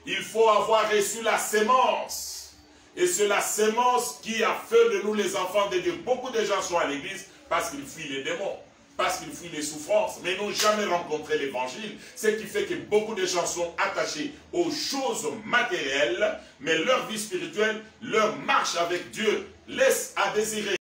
il faut avoir reçu la sémence. Et c'est la sémence qui a fait de nous les enfants de Dieu. Beaucoup de gens sont à l'église parce qu'ils fuient les démons, parce qu'ils fuient les souffrances, mais n'ont jamais rencontré l'évangile. Ce qui fait que beaucoup de gens sont attachés aux choses matérielles, mais leur vie spirituelle, leur marche avec Dieu laisse à désirer.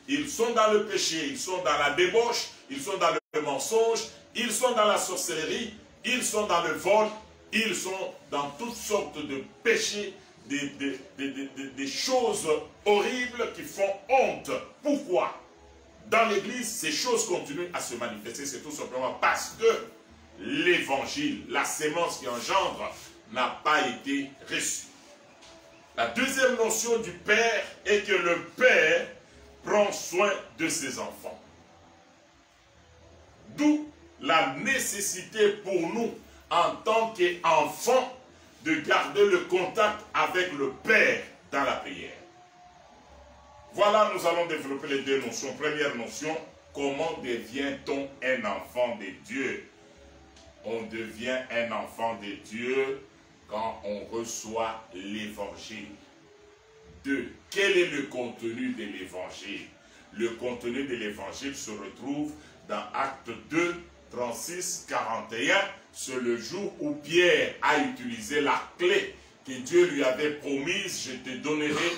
Ils sont dans le péché, ils sont dans la débauche, ils sont dans le mensonge, ils sont dans la sorcellerie, ils sont dans le vol, ils sont dans toutes sortes de péchés, des choses horribles qui font honte. Pourquoi? Dans l'église, ces choses continuent à se manifester. C'est tout simplement parce que l'évangile, la sémence qui engendre, n'a pas été reçue. La deuxième notion du Père est que le Père prend soin de ses enfants. D'où la nécessité pour nous, en tant qu'enfants, de garder le contact avec le Père dans la prière. Voilà, nous allons développer les deux notions. Première notion, comment devient-on un enfant de Dieu? On devient un enfant de Dieu quand on reçoit l'évangile. 2. Quel est le contenu de l'évangile? Le contenu de l'évangile se retrouve dans Actes 2, 36, 41. C'est le jour où Pierre a utilisé la clé que Dieu lui avait promise. Je te donnerai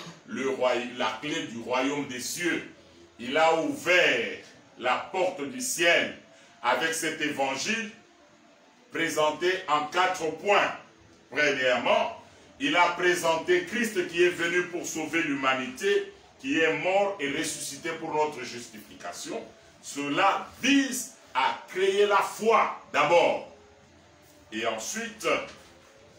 la clé du royaume des cieux. Il a ouvert la porte du ciel avec cet évangile présenté en 4 points. Premièrement, il a présenté Christ qui est venu pour sauver l'humanité, qui est mort et ressuscité pour notre justification. Cela vise à créer la foi d'abord. Et ensuite,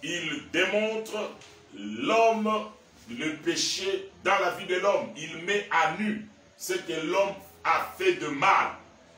il démontre l'homme, le péché dans la vie de l'homme. Il met à nu ce que l'homme a fait de mal.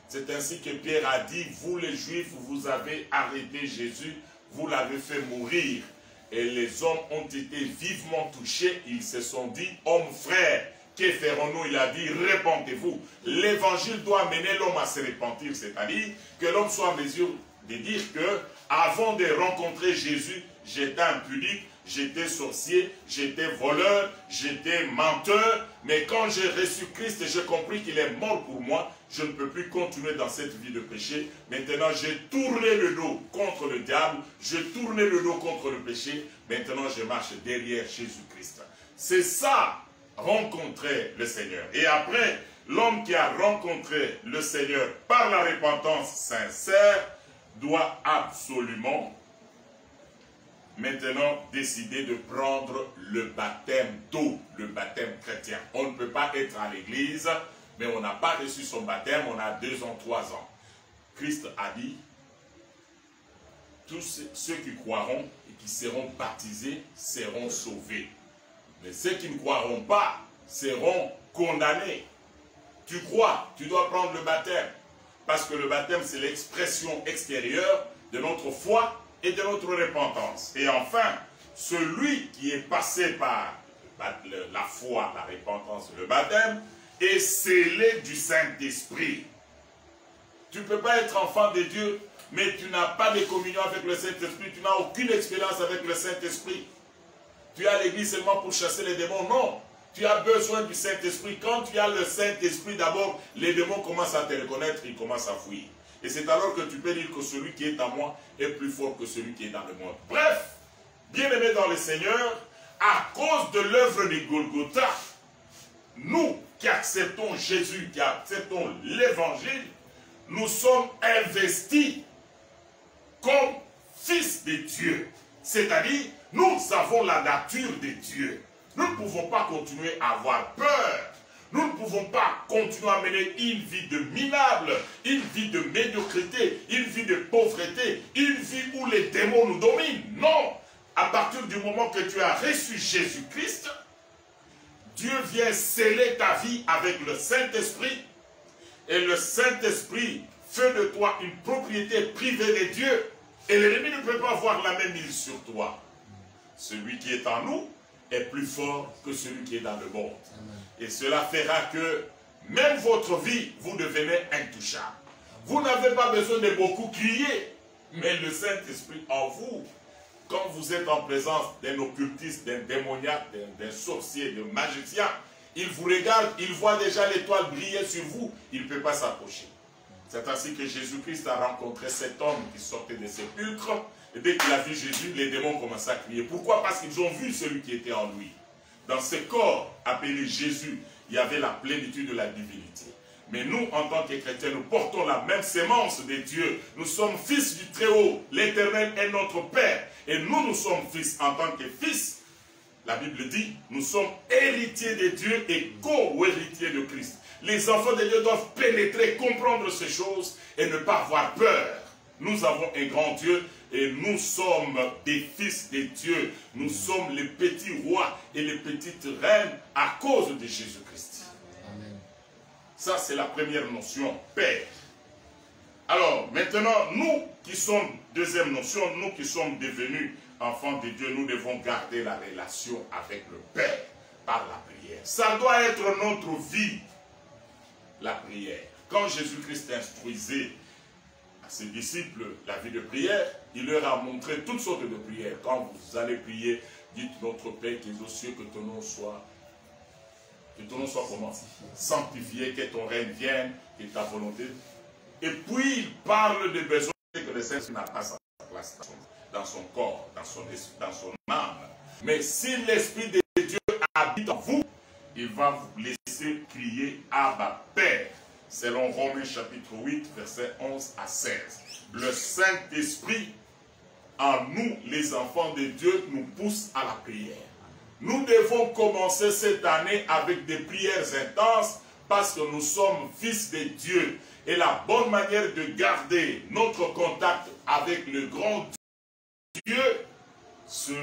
C'est ainsi que Pierre a dit, vous les Juifs, vous avez arrêté Jésus, vous l'avez fait mourir. Et les hommes ont été vivement touchés. Ils se sont dit, hommes frères, que ferons-nous? Il a dit, répentez-vous. L'évangile doit amener l'homme à se repentir, c'est-à-dire que l'homme soit en mesure de dire que, avant de rencontrer Jésus, j'étais impudique, j'étais sorcier, j'étais voleur, j'étais menteur, mais quand j'ai reçu Christ et j'ai compris qu'il est mort pour moi, je ne peux plus continuer dans cette vie de péché. Maintenant, j'ai tourné le dos contre le diable, j'ai tourné le dos contre le péché, maintenant je marche derrière Jésus-Christ. C'est ça, rencontrer le Seigneur. Et après, l'homme qui a rencontré le Seigneur par la repentance sincère doit absolument maintenant décider de prendre le baptême d'eau, le baptême chrétien. On ne peut pas être à l'église, mais on n'a pas reçu son baptême, on a 2 ans, 3 ans. Christ a dit, tous ceux qui croiront et qui seront baptisés seront sauvés. Mais ceux qui ne croiront pas seront condamnés. Tu crois, tu dois prendre le baptême. Parce que le baptême, c'est l'expression extérieure de notre foi et de notre repentance. Et enfin, celui qui est passé par la foi, la repentance, le baptême, est scellé du Saint-Esprit. Tu ne peux pas être enfant de Dieu, mais tu n'as pas de communion avec le Saint-Esprit, tu n'as aucune expérience avec le Saint-Esprit. Tu es à l'église seulement pour chasser les démons. Non, tu as besoin du Saint-Esprit. Quand tu as le Saint-Esprit, d'abord, les démons commencent à te reconnaître, ils commencent à fuir. Et c'est alors que tu peux dire que celui qui est en moi est plus fort que celui qui est dans le monde. Bref, bien-aimés dans le Seigneur, à cause de l'œuvre de Golgotha, nous qui acceptons Jésus, qui acceptons l'Évangile, nous sommes investis comme fils de Dieu. C'est-à-dire, nous avons la nature de Dieu. Nous ne pouvons pas continuer à avoir peur. Nous ne pouvons pas continuer à mener une vie de minable, une vie de médiocrité, une vie de pauvreté, une vie où les démons nous dominent. Non! À partir du moment que tu as reçu Jésus-Christ, Dieu vient sceller ta vie avec le Saint-Esprit. Et le Saint-Esprit fait de toi une propriété privée de Dieu. Et l'ennemi ne peut pas avoir la même mise sur toi. Celui qui est en nous est plus fort que celui qui est dans le monde. Et cela fera que même votre vie, vous devenez intouchable. Vous n'avez pas besoin de beaucoup crier, mais le Saint-Esprit en vous quand vous êtes en présence d'un occultiste, d'un démoniaque, d'un sorcier, d'un magicien, il vous regarde, il voit déjà l'étoile briller sur vous, il ne peut pas s'approcher. C'est ainsi que Jésus-Christ a rencontré cet homme qui sortait des sépulcres, et dès qu'il a vu Jésus, les démons commençaient à crier. Pourquoi? Parce qu'ils ont vu celui qui était en lui. Dans ce corps appelé Jésus, il y avait la plénitude de la divinité. Mais nous, en tant que chrétiens, nous portons la même sémence de Dieu. Nous sommes fils du Très-Haut. L'Éternel est notre Père. Et nous, nous sommes fils. En tant que fils, la Bible dit, nous sommes héritiers de Dieu et co-héritiers de Christ. Les enfants de Dieu doivent pénétrer, comprendre ces choses et ne pas avoir peur. Nous avons un grand Dieu et nous sommes des fils de Dieu. Nous sommes les petits rois et les petites reines à cause de Jésus-Christ. Ça, c'est la première notion, Père. Alors, maintenant, nous qui sommes, deuxième notion, nous qui sommes devenus enfants de Dieu, nous devons garder la relation avec le Père par la prière. Ça doit être notre vie, la prière. Quand Jésus-Christ instruisait à ses disciples la vie de prière, il leur a montré toutes sortes de prières. Quand vous allez prier, dites notre Père qui est aux cieux, que ton nom soit... Que ton nom soit comment? Sanctifié, que ton règne vienne, que ta volonté. Et puis il parle des besoins que le Saint n'a pas sa place dans son corps, dans son esprit, dans son âme. Mais si l'Esprit de Dieu habite en vous, il va vous laisser crier Abba Père. Selon Romains chapitre 8, versets 11 à 16. Le Saint-Esprit en nous, les enfants de Dieu, nous pousse à la prière. Nous devons commencer cette année avec des prières intenses parce que nous sommes fils de Dieu. Et la bonne manière de garder notre contact avec le grand Dieu, c'est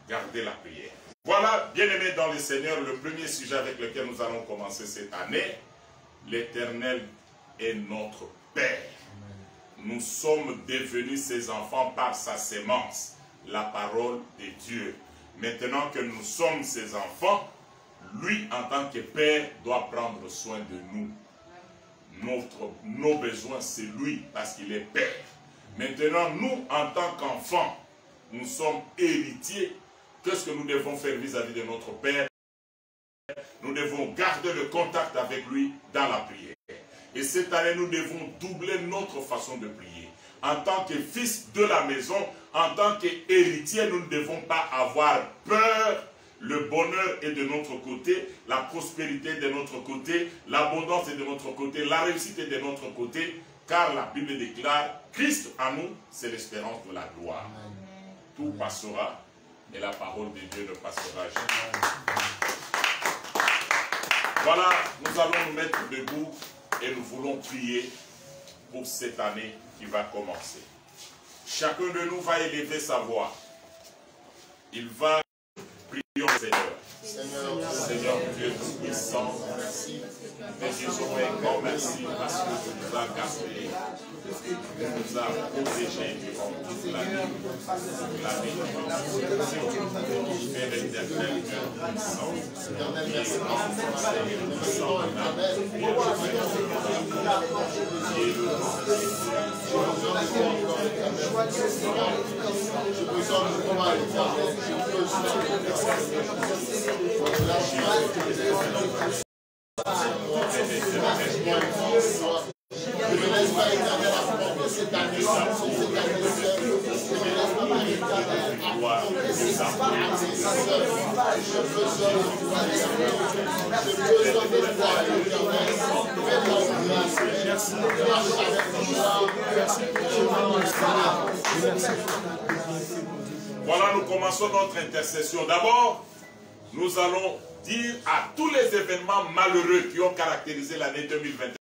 garder la prière. Voilà, bien-aimés dans le Seigneur, le premier sujet avec lequel nous allons commencer cette année. L'Éternel est notre Père. Nous sommes devenus ses enfants par sa sémence, la parole de Dieu. Maintenant que nous sommes ses enfants, lui, en tant que Père, doit prendre soin de nous. Nos besoins, c'est lui, parce qu'il est Père. Maintenant, nous, en tant qu'enfants, nous sommes héritiers. Qu'est-ce que nous devons faire vis-à-vis de notre Père? Nous devons garder le contact avec lui dans la prière. Et cette année, nous devons doubler notre façon de prier. En tant que fils de la maison, en tant qu'héritier, nous ne devons pas avoir peur. Le bonheur est de notre côté, la prospérité est de notre côté, l'abondance est de notre côté, la réussite est de notre côté, car la Bible déclare, Christ en nous, c'est l'espérance de la gloire. Tout passera, mais la parole de Dieu ne passera jamais. Voilà, nous allons nous mettre debout et nous voulons prier pour cette année qui va commencer. Chacun de nous va élever sa voix. Il va prier au Seigneur. Seigneur Dieu Tout-Puissant, merci. Mais disons un grand merci parce que tu nous as gardés, tu nous as protégés durant toute la nuit. Père éternel, Dieu Tout-Puissant, Je ne laisse pas éternel affronter cette année, cette année seule. Je ne laisse pas éternel affronter cette année seule. Je besoin de toi, j'ai besoin de toi, éternel. Fais-moi grâce, marche avec moi. Voilà, nous commençons notre intercession. D'abord, nous allons dire à tous les événements malheureux qui ont caractérisé l'année 2021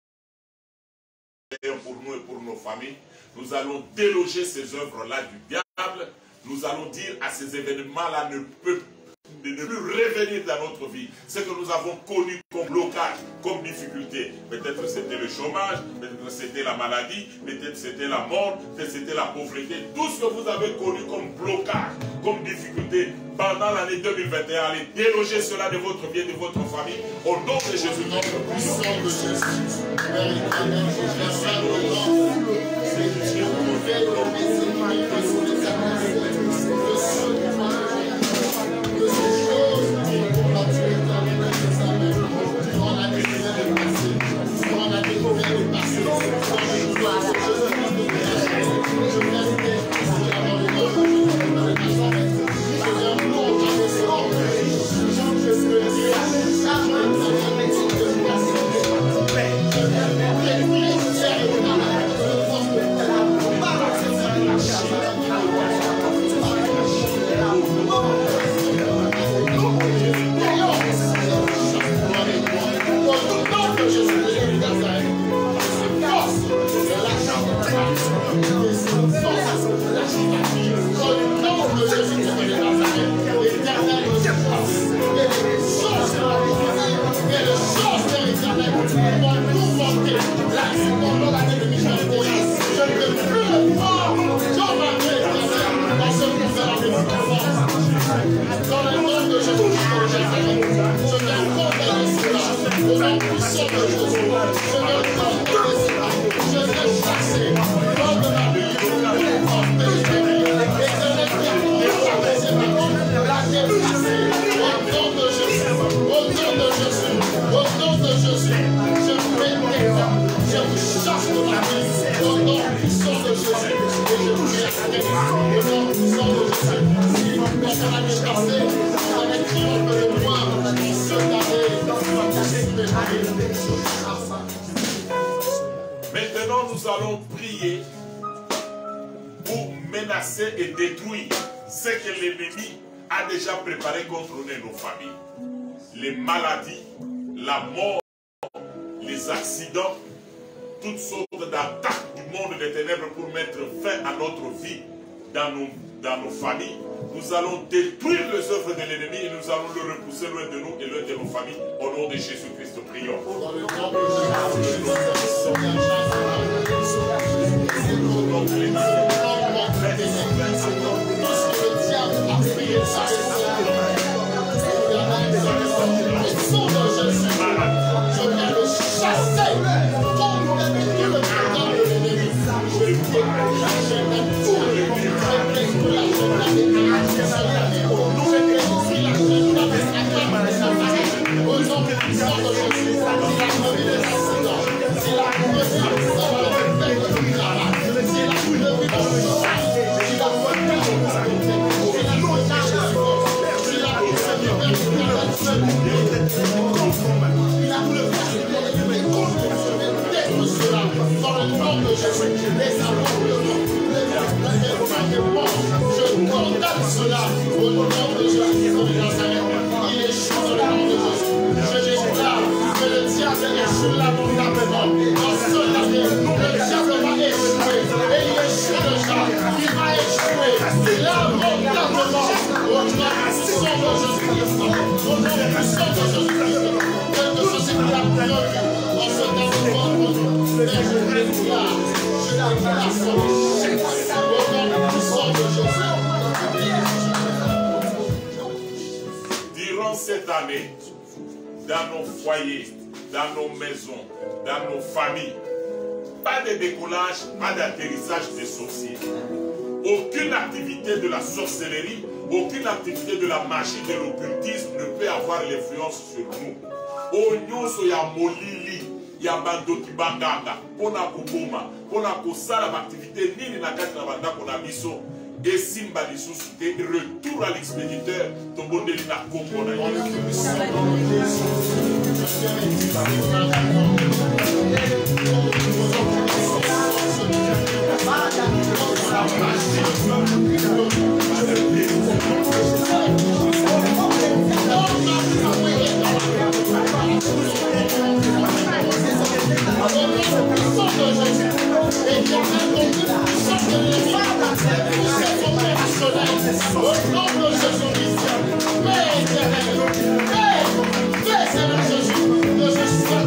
pour nous et pour nos familles, nous allons déloger ces œuvres-là du diable. Nous allons dire à ces événements-là ne plus revenir dans notre vie. Ce que nous avons connu comme blocage, comme difficulté. Peut-être c'était le chômage, peut-être c'était la maladie, peut-être c'était la mort, peut-être c'était la pauvreté. Tout ce que vous avez connu comme blocage, comme difficulté pendant l'année 2021, allez déloger cela de votre vie et de votre famille au nom de Jésus. Maintenant, nous allons prier pour menacer et détruire ce que l'ennemi a déjà préparé contre nous et nos familles. Les maladies, la mort, les accidents, toutes sortes d'attaques du monde des ténèbres pour mettre fin à notre vie dans nos familles. Nous allons détruire les œuvres de l'ennemi et nous allons le repousser loin de nous et loin de nos familles. Au nom de Jésus-Christ, prions. Dans le nom de je condamne cela au nom de Jésus de Nazareth. Il échoue dans le nom de Jésus. Je déclare que le diable échoue lamentablement. Dans cette année, le diable va échouer. Et il échoue déjà. Il va échouer lamentablement. Au nom puissant de Jésus-Christ. Au nom puissant de Jésus-Christ. Quelque chose qui a prévu dans ce temps. Mais je déclare son échec. Durant cette année, dans nos foyers, dans nos maisons, dans nos familles, pas de décollage, pas d'atterrissage des sorciers. Aucune activité de la sorcellerie, aucune activité de la magie, de l'occultisme ne peut avoir l'influence sur nous. Onyoso ya molili, ya bandoki banganga, pona kubuma, pona kosala activité nini na kati na banda kona biso. Et Simba lisusu te retour à l'expéditeur tobondeli na kombo na au nom de Jésus-Christ, Père éternel, Père Seigneur Jésus, que je sois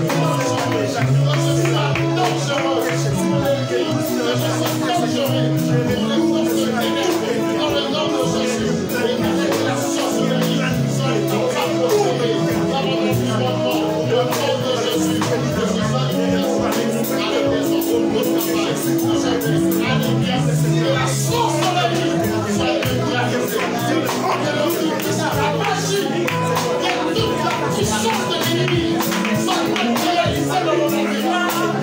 puissance de l'ennemi soit matérialisée dans mon vie.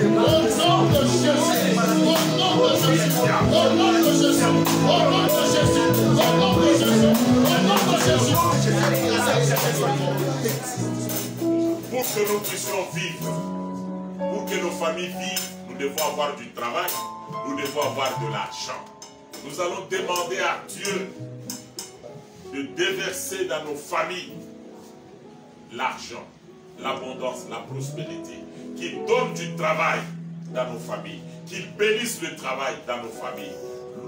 Au nom de Jésus, au nom de Jésus, au nom de Jésus, au nom de Jésus, au nom de Jésus, au nom de Jésus. Pour que nous puissions vivre, pour que nos familles vivent, nous devons avoir du travail, nous devons avoir de l'argent. Nous allons demander à Dieu de déverser dans nos familles l'argent, l'abondance, la prospérité, qu'il donne du travail dans nos familles, qu'il bénisse le travail dans nos familles.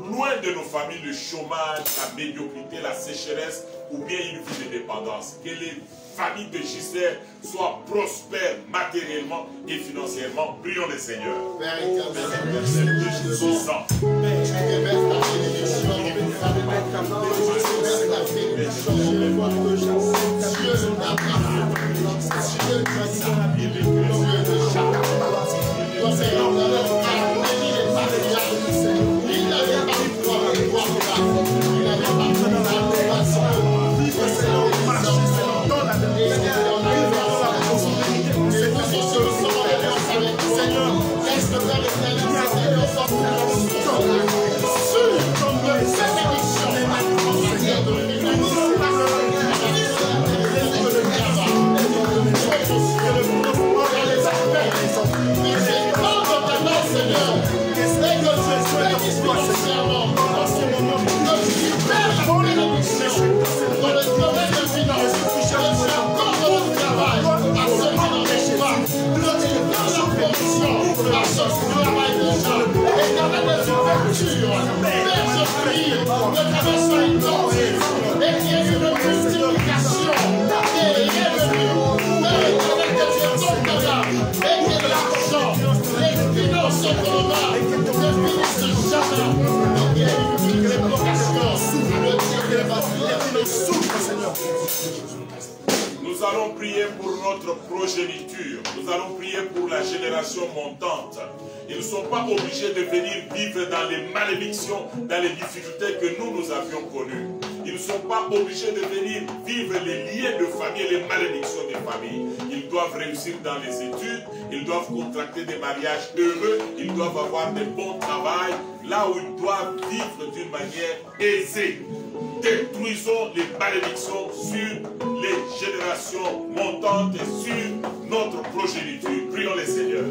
Loin de nos familles, le chômage, la médiocrité, la sécheresse ou bien une vie de dépendance. Que les familles de Gisèle soient prospères matériellement et financièrement. Prions le Seigneur. Père éternel, merci de Jésus. Nous allons prier pour notre progéniture. Nous allons prier pour la génération montante. Ils ne sont pas obligés de venir vivre dans les malédictions, dans les difficultés que nous avions connues. Ils ne sont pas obligés de venir vivre les liens de famille et les malédictions des familles. Ils doivent réussir dans les études, ils doivent contracter des mariages heureux, ils doivent avoir des bons travails, là où ils doivent vivre d'une manière aisée. Détruisons les malédictions sur les générations montantes et sur notre progéniture. Prions les Seigneurs.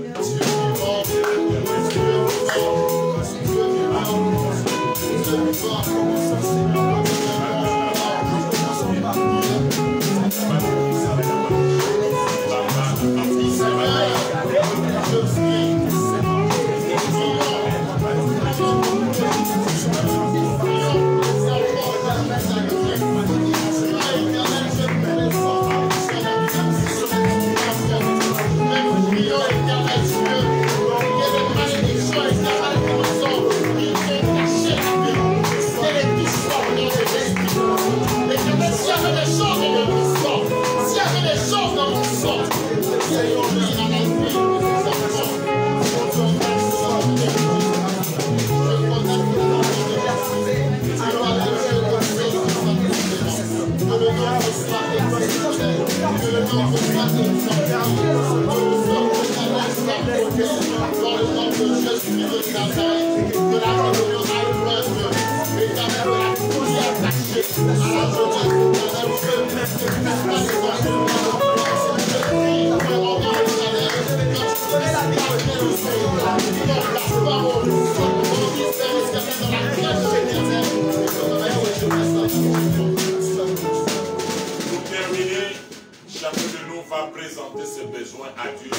Présenter ses besoins à Dieu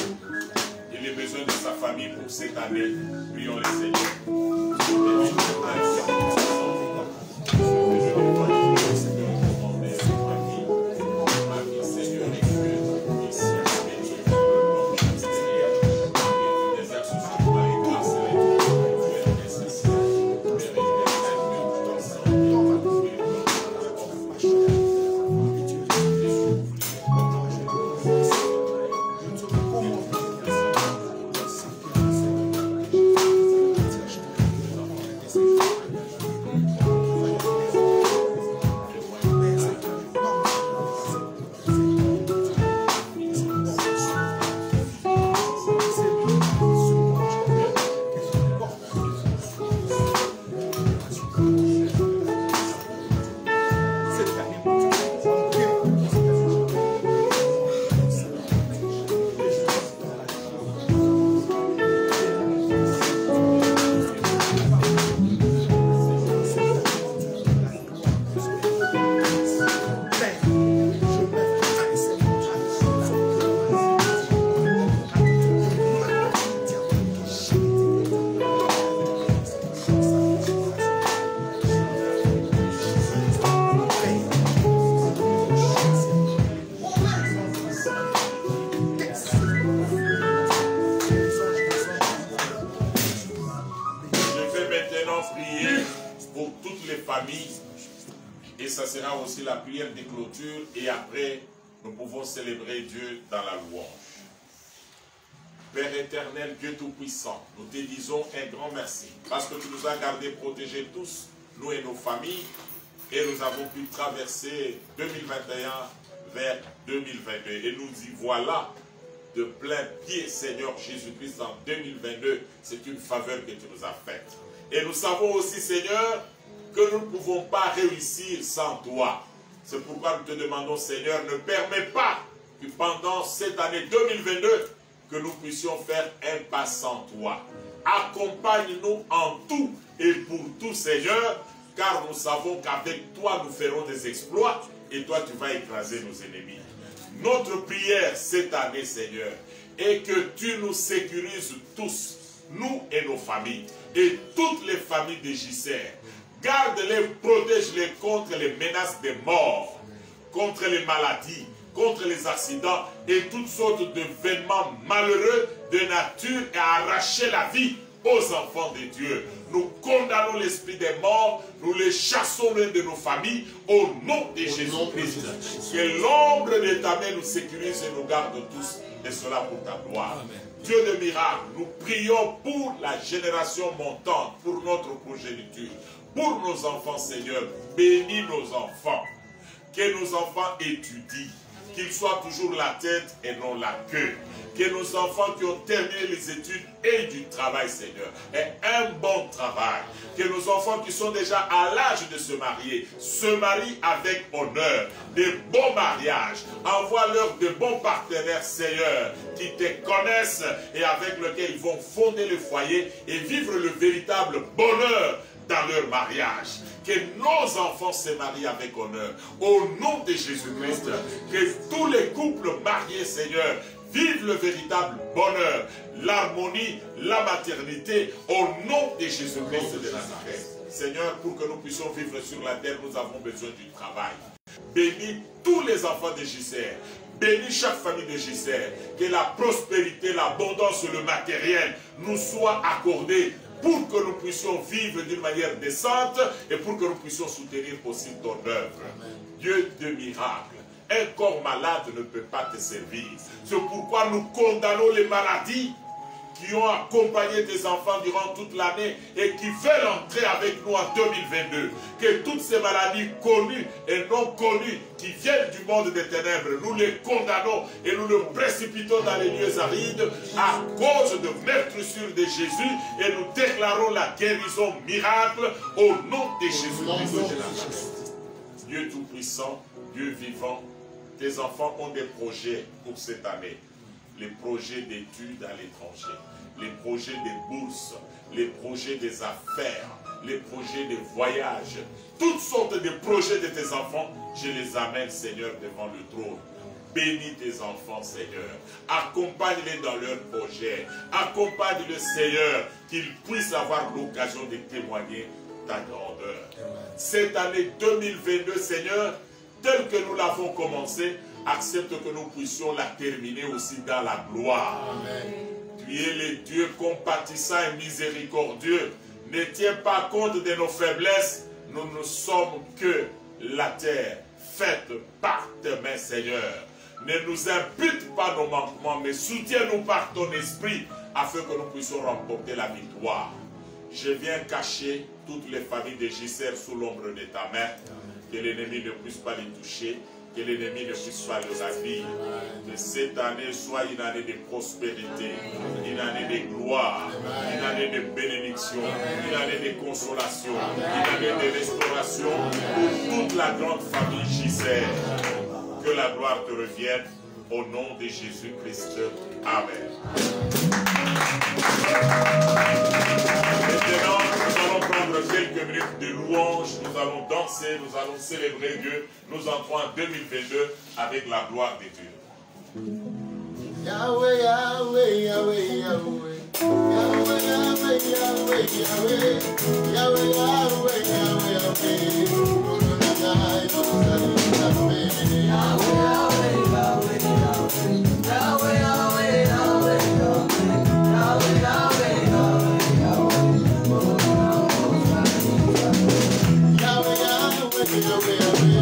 et les besoins de sa famille pour cette année. Prions les Seigneurs. ça sera aussi la prière de clôture. Et après, nous pouvons célébrer Dieu dans la louange. Père éternel, Dieu Tout-Puissant, nous te disons un grand merci. Parce que tu nous as gardés, protégés tous, nous et nos familles. Et nous avons pu traverser 2021 vers 2022. Et nous y voilà de plein pied, Seigneur Jésus-Christ, en 2022. C'est une faveur que tu nous as faite. Et nous savons aussi, Seigneur, que nous ne pouvons pas réussir sans toi. C'est pourquoi nous te demandons, Seigneur, ne permets pas que pendant cette année 2022, que nous puissions faire un pas sans toi. Accompagne-nous en tout et pour tout, Seigneur, car nous savons qu'avec toi, nous ferons des exploits et toi, tu vas écraser nos ennemis. Notre prière cette année, Seigneur, est que tu nous sécurises tous, nous et nos familles, et toutes les familles de JCR. Garde-les, protège-les contre les menaces de mort, contre les maladies, contre les accidents et toutes sortes d'événements malheureux de nature et arracher la vie aux enfants de Dieu. Nous condamnons l'esprit des morts, nous les chassons de nos familles au nom de Jésus-Christ. Que l'ombre de ta main nous sécurise et nous garde tous, et cela pour ta gloire. Amen. Dieu de miracle, nous prions pour la génération montante, pour notre progéniture, pour nos enfants, Seigneur. Bénis nos enfants, que nos enfants étudient, qu'ils soient toujours la tête et non la queue. Que nos enfants qui ont terminé les études aient du travail, Seigneur, et un bon travail. Que nos enfants qui sont déjà à l'âge de se marient avec honneur, des bons mariages. Envoie-leur de bons partenaires, Seigneur, qui te connaissent et avec lesquels ils vont fonder le foyer et vivre le véritable bonheur dans leur mariage. Que nos enfants se marient avec honneur. Au nom de Jésus-Christ, que tous les couples mariés, Seigneur, vivent le véritable bonheur, l'harmonie, la maternité, au nom de Jésus-Christ de Nazareth. Seigneur, pour que nous puissions vivre sur la terre, nous avons besoin du travail. Bénis tous les enfants de JCR. Bénis chaque famille de JCR. Que la prospérité, l'abondance, le matériel nous soient accordés pour que nous puissions vivre d'une manière décente et pour que nous puissions soutenir aussi ton œuvre. Dieu de miracle. Un corps malade ne peut pas te servir. C'est pourquoi nous condamnons les maladies qui ont accompagné tes enfants durant toute l'année et qui veulent entrer avec nous en 2022. Que toutes ces maladies connues et non connues qui viennent du monde des ténèbres, nous les condamnons et nous les précipitons dans les lieux arides à cause de meurtrissure de Jésus et nous déclarons la guérison miracle au nom de Jésus-Christ de Nazareth. Dieu Tout-Puissant, Dieu vivant, tes enfants ont des projets pour cette année. Les projets d'études à l'étranger, les projets des bourses, les projets des affaires, les projets de voyage, toutes sortes de projets de tes enfants, je les amène, Seigneur, devant le trône. Bénis tes enfants, Seigneur. Accompagne-les dans leurs projets. Accompagne-les, Seigneur, qu'ils puissent avoir l'occasion de témoigner ta grandeur. Cette année 2022, Seigneur, telle que nous l'avons commencé, accepte que nous puissions la terminer aussi dans la gloire. Amen. Tu es le Dieu compatissant et miséricordieux. Ne tiens pas compte de nos faiblesses. Nous ne sommes que la terre faite par tes mains, Seigneur. Ne nous impute pas nos manquements, mais soutiens-nous par ton esprit afin que nous puissions remporter la victoire. Je viens cacher toutes les familles de JCR sous l'ombre de ta main. Que l'ennemi ne puisse pas les toucher, que l'ennemi ne puisse pas les habiller. Que cette année soit une année de prospérité, une année de gloire, une année de bénédiction, une année de consolation, une année de restauration pour toute la grande famille JCR. Que la gloire te revienne au nom de Jésus-Christ. Amen. Maintenant, nous allons prendre quelques minutes de louange, nous allons danser, nous allons célébrer Dieu. Nous entrons en 2022 avec la gloire de Dieu. Yahweh, Yahweh, Yahweh, Yahweh. Yahweh, Yahweh, Yahweh, Yahweh. Yahweh, Yahweh, Yahweh, Yahweh. Yahweh, Yahweh, Yahweh, Yahweh. Yahweh, Yahweh, Yahweh, Yahweh. Yahweh, Yahweh, Yahweh, Yahweh. Yahweh, Yahweh, Yahweh, Yahweh.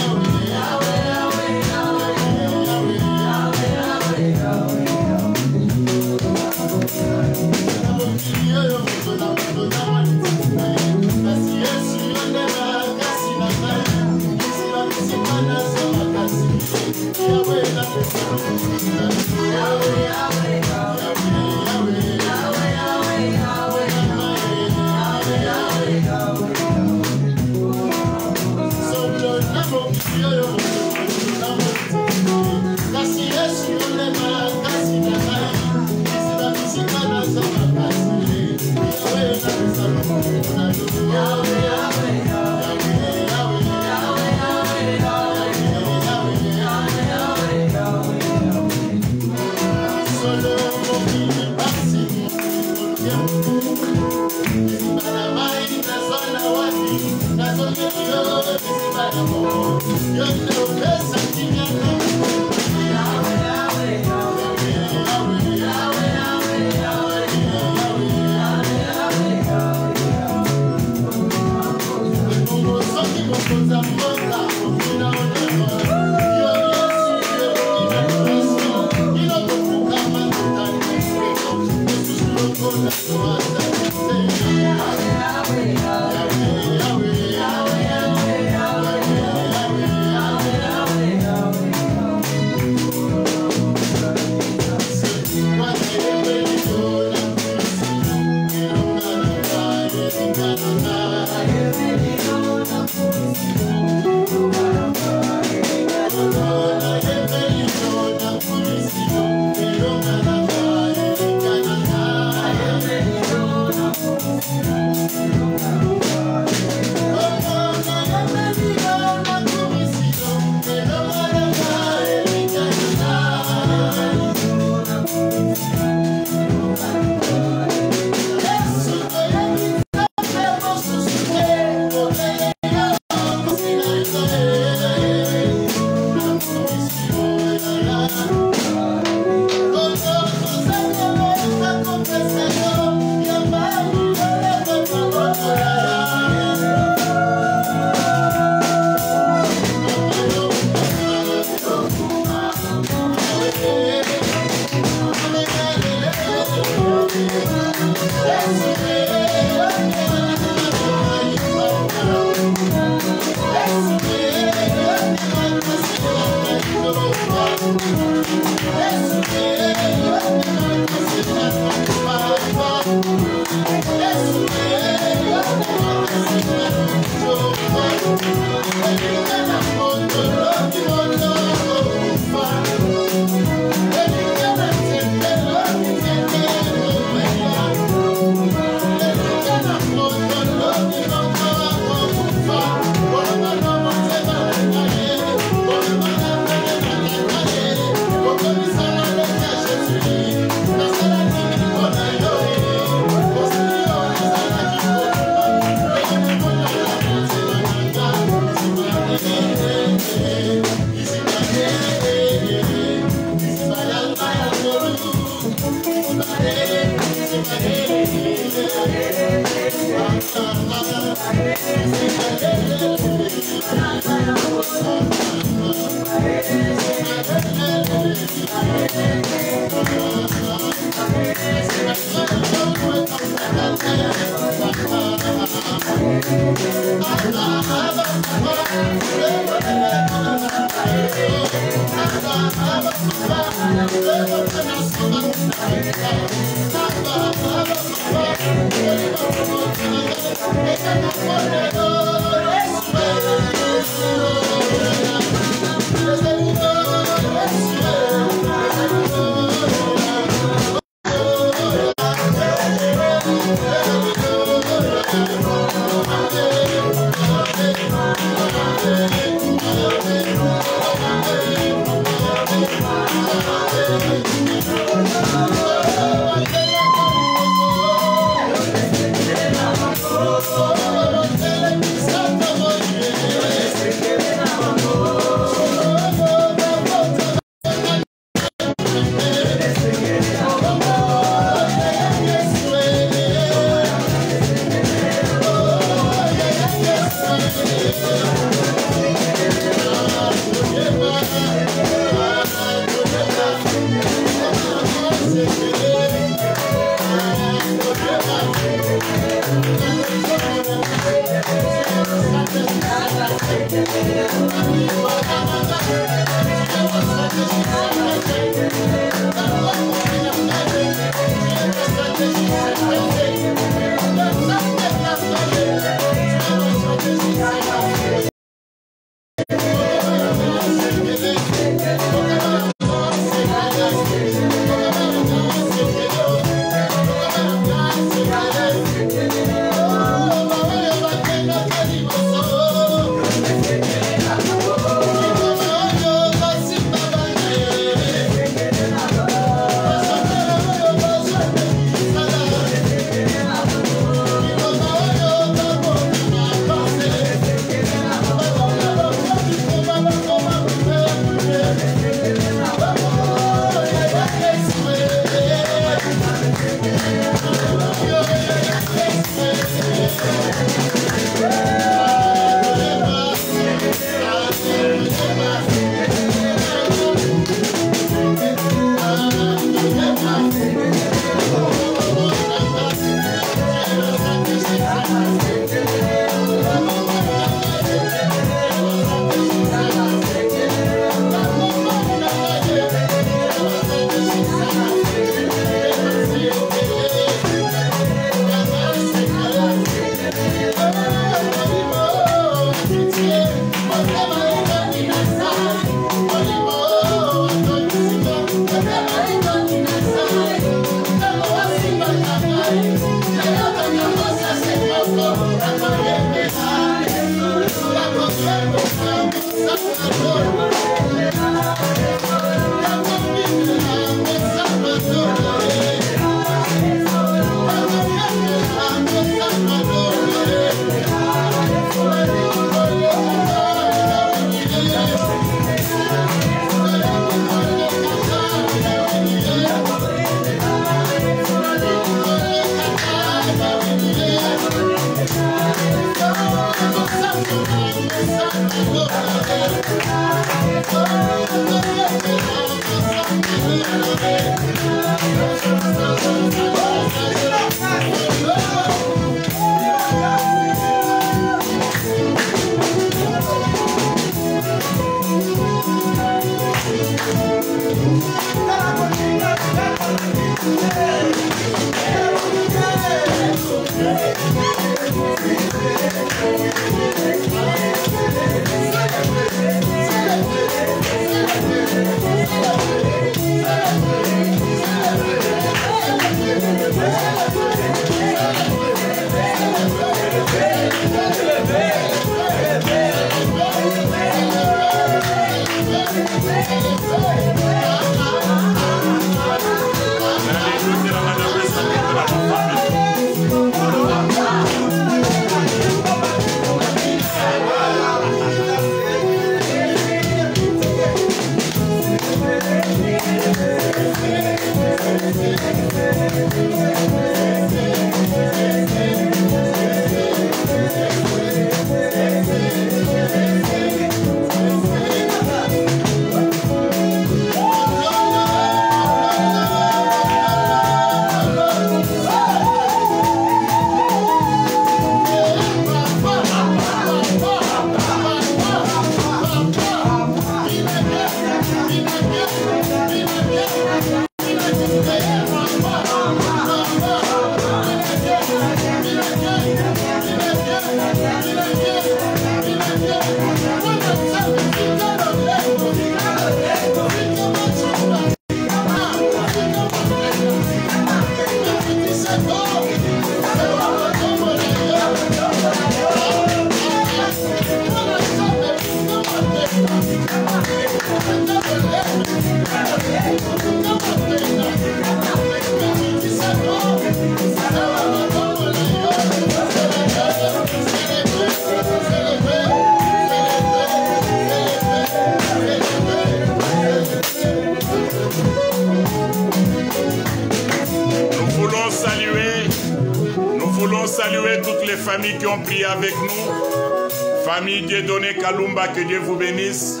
familles qui ont prié avec nous. Famille Dieudonné Kalumba, que Dieu vous bénisse.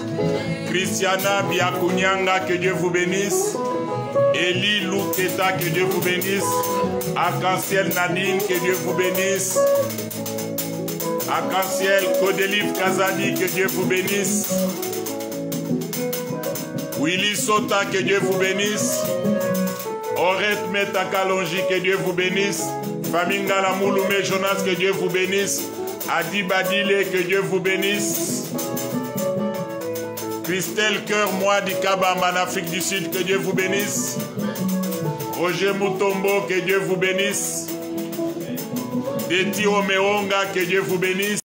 Christiana Biakunyanga, que Dieu vous bénisse. Eli Louketa, que Dieu vous bénisse. Arc-en-ciel Nadine, que Dieu vous bénisse. Arc-en-ciel Kodeliv Kazadi, que Dieu vous bénisse. Willy Sota, que Dieu vous bénisse. Oret Metakalonji, que Dieu vous bénisse. Faminga Lamouloumé Jonas, que Dieu vous bénisse. Adi Badile, que Dieu vous bénisse. Christelle Cœur, moi d'Ikabamba en Afrique du Sud, que Dieu vous bénisse. Roger Moutombo, que Dieu vous bénisse. Deti Omeonga, que Dieu vous bénisse.